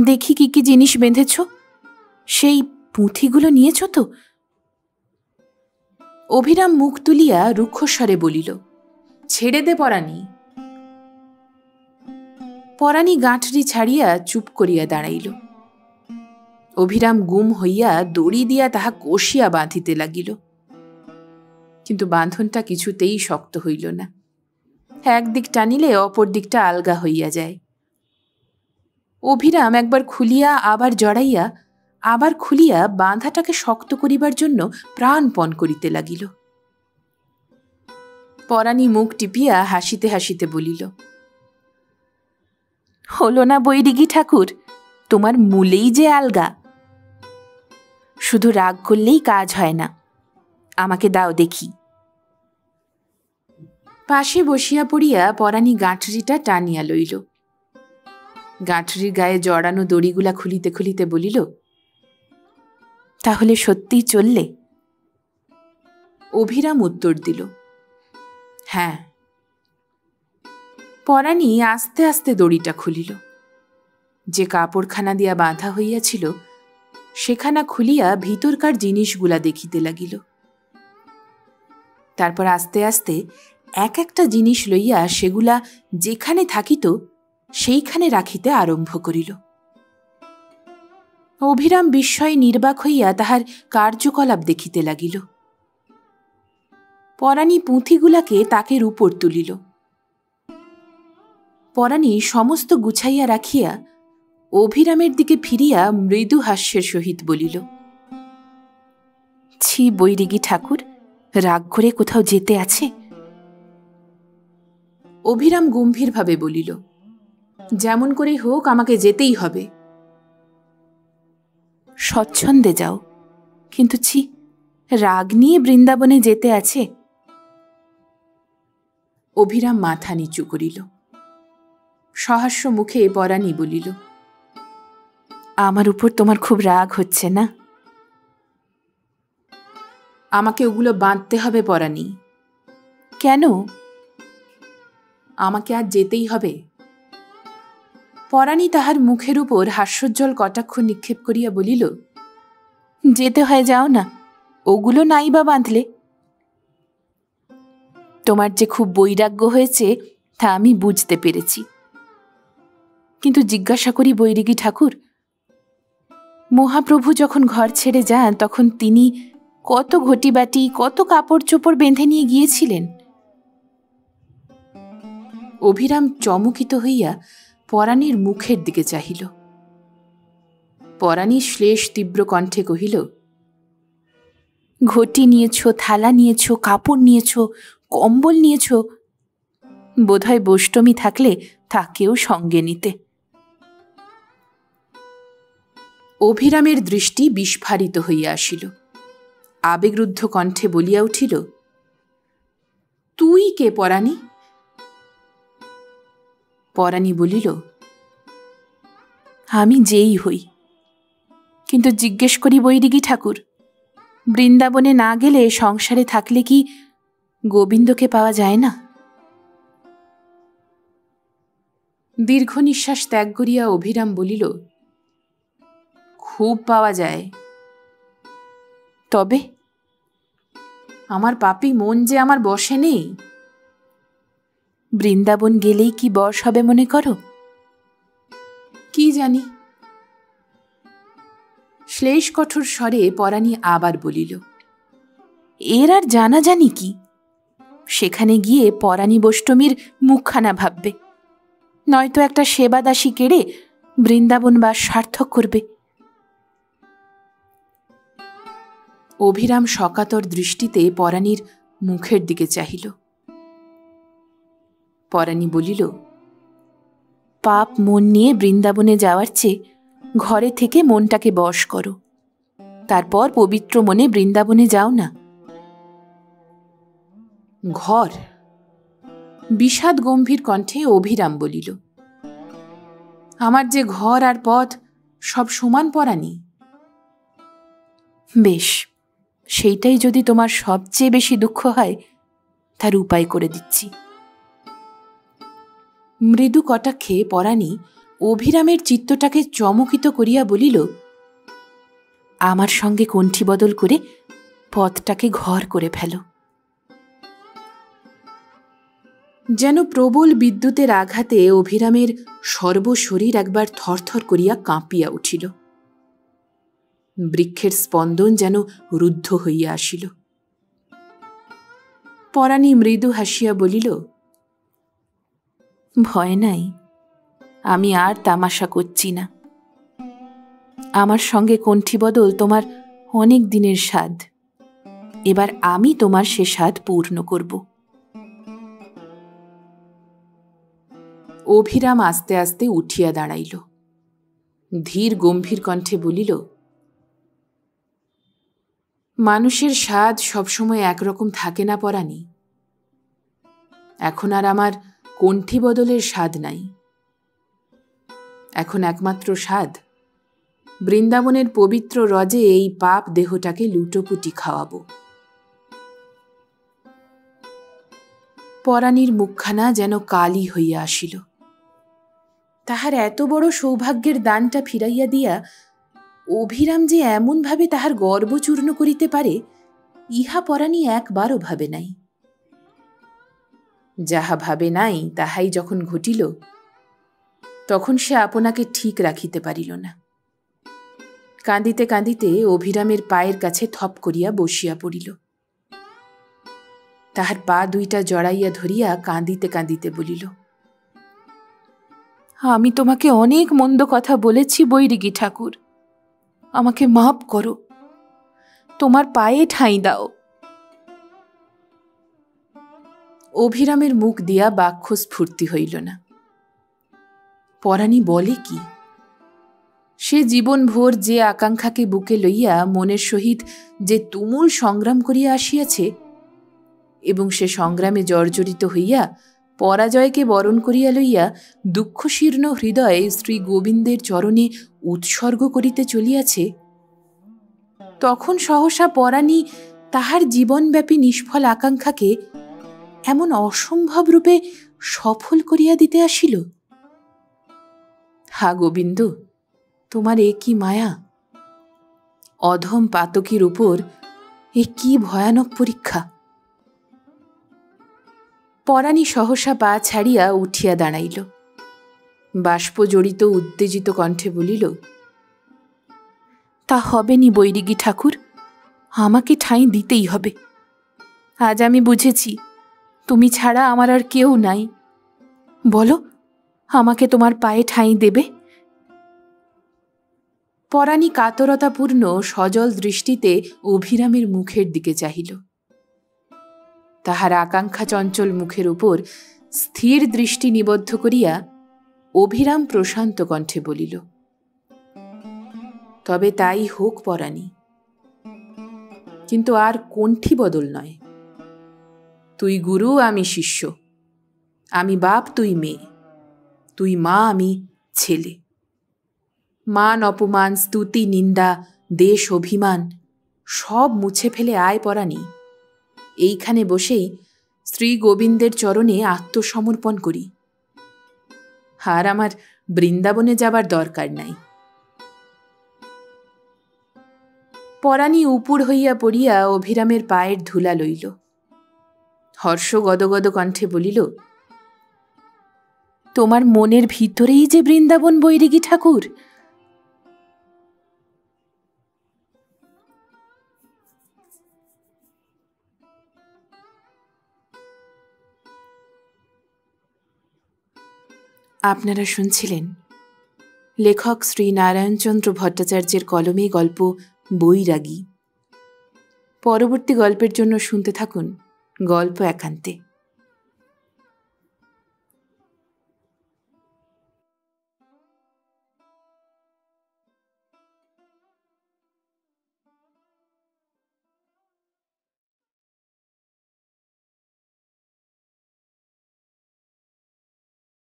দেখি কি কি জিনিস বেঁধেছ, সেই পুঁথিগুলো নিয়েছ তো? অভিরাম মুখ তুলিয়া রুক্ষস্বরে বলিল, ছেড়ে দে পরাণী। পরাণী গাঁটরি ছাড়িয়া চুপ করিয়া দাঁড়াইল। অভিরাম গুম হইয়া দড়ি দিয়া তাহা কষিয়া বাঁধিতে লাগিল, কিন্তু বাঁধনটা কিছুতেই শক্ত হইল না। একদিক টানিলে অপর দিকটা আলগা হইয়া যায়। অভিরাম একবার খুলিয়া আবার জড়াইয়া আবার খুলিয়া বাঁধাটাকে শক্ত করিবার জন্য প্রাণপণ করিতে লাগিল। পরাণী মুখ টিপিয়া হাসিতে হাসিতে বলিল, হল না বৈরিগী ঠাকুর? তোমার মূলেই যে আলগা। শুধু রাগ করলেই কাজ হয় না, আমাকে দাও দেখি। পাশে বসিয়া পড়িয়া পরাণী গাঁঠরিটা টানিয়া লইল। গাঁঠরির গায়ে জড়ানো দড়িগুলা খুলিতে খুলিতে বলিল, তাহলে সত্যিই চললে? অভিরাম উত্তর দিল, হ্যাঁ। পরাণী আস্তে আস্তে দড়িটা খুলিল। যে কাপড়খানা দিয়া বাঁধা হইয়াছিল সেখানা খুলিয়া ভিতরকার জিনিসগুলা দেখিতে লাগিল। তারপর আস্তে আস্তে এক একটা জিনিস লইয়া সেগুলা যেখানে থাকিত সেইখানে রাখিতে আরম্ভ করিল। অভিরাম বিস্ময়ে নির্বাক হইয়া তাহার কার্যকলাপ দেখিতে লাগিল। পরাণী পুঁথিগুলাকে তাকের উপর তুলিল। পরাণী সমস্ত গুছাইয়া রাখিয়া অভিরামের দিকে ফিরিয়া মৃদু হাস্যের সহিত বলিল, ছি বৈরাগী ঠাকুর, রাগ করে কোথাও যেতে আছে? অভিরাম গম্ভীরভাবে বলিল, যেমন করে হোক আমাকে যেতেই হবে। স্বচ্ছন্দে যাও, কিন্তু ছি, রাগ নিয়ে বৃন্দাবনে যেতে আছে? অভিরাম মাথা নিচু করিল। সহাস্য মুখে পরাণী বলিল, আমার উপর তোমার খুব রাগ হচ্ছে না? আমাকে ওগুলো বাঁধতে হবে পরাণী। কেন? আমাকে আজ যেতেই হবে। পরাণী তাহার মুখের উপর হাস্যোজ্জ্বল কটাক্ষ নিক্ষেপ করিয়া বলিল, যেতে হয় যাও না, ওগুলো নাই বা বাঁধলে। তোমার যে খুব বৈরাগ্য হয়েছে তা আমি বুঝতে পেরেছি, কিন্তু জিজ্ঞাসা করি বৈরাগী ঠাকুর, মহাপ্রভু যখন ঘর ছেড়ে যান তখন তিনি কত ঘটিবাটি কত কাপড় চোপড় বেঁধে নিয়ে গিয়েছিলেন? অভিরাম চমকিত হইয়া পরাণীর মুখের দিকে চাহিল। পরাণী শ্লেষ তীব্র কণ্ঠে কহিল, ঘটি নিয়েছ, থালা নিয়েছ, কাপড় নিয়েছ, কম্বল নিয়েছ, বোধহয় বৈষ্টমী থাকলে তাকেও সঙ্গে নিতে। অভিরামের দৃষ্টি বিস্ফারিত হইয়া আসিল। আবেগরুদ্ধ কণ্ঠে বলিয়া উঠিল, তুই কে পরাণী? পরাণী বলিল, আমি যেই হই, কিন্তু জিজ্ঞেস করি বৈরাগী ঠাকুর, বৃন্দাবনে না গেলে সংসারে থাকলে কি গোবিন্দকে পাওয়া যায় না? দীর্ঘ নিঃশ্বাস ত্যাগ করিয়া অভিরাম বলিল, খুব পাওয়া যায়। তবে আমার পাপী মন যে আমার বশে নেই। বৃন্দাবন গেলেই কি বশ হবে মনে করো? কি জানি। শ্লেষ কঠোর স্বরে পরাণী আবার বলিল, এর আর জানা জানি কি? সেখানে গিয়ে পরাণী বৈষ্টমীর মুখখানা ভাববে, নয়তো একটা সেবাদাসী কেড়ে বৃন্দাবনবাস সার্থক করবে। অভিরাম শকাতর দৃষ্টিতে পরাণীর মুখের দিকে চাহিল। পরাণী বলিল, পাপ মন নিয়ে বৃন্দাবনে যাওয়ার চেয়ে ঘরে থেকে মনটাকে বশ করো, তারপর পবিত্র মনে বৃন্দাবনে যাও না। ঘর? বিষাদ গম্ভীর কণ্ঠে অভিরাম বলিল, আমার যে ঘর আর পথ সব সমান পরাণী। বেশ, সেইটাই যদি তোমার সবচেয়ে বেশি দুঃখ হয় তার উপায় করে দিচ্ছি। মৃদু কটাক্ষে পরাণী অভিরামের চিত্তটাকে চমকিত করিয়া বলিল, আমার সঙ্গে কণ্ঠী বদল করে পথটাকে ঘর করে ফেলো। যেন প্রবল বিদ্যুতের আঘাতে অভিরামের সর্বশরীর একবার থরথর করিয়া কাঁপিয়া উঠিল। বৃক্ষের স্পন্দন যেন রুদ্ধ হইয়া আসিল। পরাণী মৃদু হাসিয়া বলিল, ভয় নাই, আমি আর তামাশা করছি না। আমার সঙ্গে কণ্ঠী বদল তোমার অনেক দিনের স্বাদ, এবার আমি তোমার সে স্বাদ পূর্ণ করব। অভিরাম আস্তে আস্তে উঠিয়া দাঁড়াইল। ধীর গম্ভীর কণ্ঠে বলিল, মানুষের স্বাদ সবসময় একরকম থাকে না পরাণী। এখন আর আমার কণ্ঠী বদলের স্বাদ নাই। এখন একমাত্র স্বাদ বৃন্দাবনের পবিত্র রজে এই পাপ দেহটাকে লুটোপুটি খাওয়াবো। পরাণীর মুখখানা যেন কালি হইয়া আসিল। তাহার এত বড় সৌভাগ্যের দানটা ফিরাইয়া দিয়া অভিরাম যে এমনভাবে তাহার গর্ব চূর্ণ করিতে পারে, ইহা পরাণী একবারও ভাবে নাই। যাহা ভাবে নাই তাহাই যখন ঘটিল, তখন সে আপনাকে ঠিক রাখিতে পারিল না। কাঁদিতে কাঁদিতে অভিরামের পায়ের কাছে থপ করিয়া বসিয়া পড়িল। তাহার পা দুইটা জড়াইয়া ধরিয়া কাঁদিতে কাঁদিতে বলিল, আমি তোমাকে অনেক মন্দ কথা বলেছি বৈরিগী ঠাকুর, আমাকে মাপ করো, তোমার পায়ে ঠাঁই দাও। অভিরামের মুখ দিয়া বাক্য স্ফূর্তি হইল না। পরাণী বলে কি? সে জীবনভর যে আকাঙ্ক্ষাকে বুকে লইয়া মনের সহিত যে তুমুল সংগ্রাম করিয়া আসিয়াছে, এবং সে সংগ্রামে জর্জরিত হইয়া পরাজয়কে বরণ করিয়া লইয়া দুঃখশীর্ণ হৃদয়ে শ্রী গোবিন্দের চরণে উৎসর্গ করিতে চলিয়াছে, তখন সহসা পরাণী তাহার জীবনব্যাপী নিষ্ফল আকাঙ্ক্ষাকে এমন অসম্ভব রূপে সফল করিয়া দিতে আসিল। হা গোবিন্দ, তোমার এ কি মায়া! অধম পাতকীর উপর এ কি ভয়ানক পরীক্ষা! পরাণী সহসা পা ছাড়িয়া উঠিয়া দাঁড়াইল। বাষ্পজড়িত উত্তেজিত কণ্ঠে বলিল, তা হবেনি বৈরিগী ঠাকুর, আমাকে ঠাঁই দিতেই হবে। আজ আমি বুঝেছি তুমি ছাড়া আমার আর কেউ নাই। বলো, আমাকে তোমার পায়ে ঠাঁই দেবে? পরাণী কাতরতাপূর্ণ সজল দৃষ্টিতে অভিরামের মুখের দিকে চাহিল। তাহার আকাঙ্ক্ষা চঞ্চল মুখের উপর স্থির দৃষ্টি নিবদ্ধ করিয়া অভিরাম প্রশান্ত কণ্ঠে বলিল, তবে তাই হোক পরাণী, কিন্তু আর কণ্ঠী বদল নয়। তুই গুরু, আমি শিষ্য। আমি বাপ, তুই মেয়ে। তুই মা, আমি ছেলে। মান অপমান, স্তুতি নিন্দা, দেশ অভিমান সব মুছে ফেলে আয় পরাণী, এইখানে বসেই শ্রী গোবিন্দের চরণে আত্মসমর্পণ করি। আর আমার বৃন্দাবনে যাবার দরকার নাই। পরাণী উপুড় হইয়া পড়িয়া অভিরামের পায়ের ধুলা লইল। হর্ষ গদগদ কণ্ঠে বলিল, তোমার মনের ভিতরেই যে বৃন্দাবন বৈরিগী ঠাকুর। আপনারা শুনছিলেন লেখক শ্রী নারায়ণচন্দ্র ভট্টাচার্যের কলমে গল্প বৈরাগী। পরবর্তী গল্পের জন্য শুনতে থাকুন গল্প একান্তে।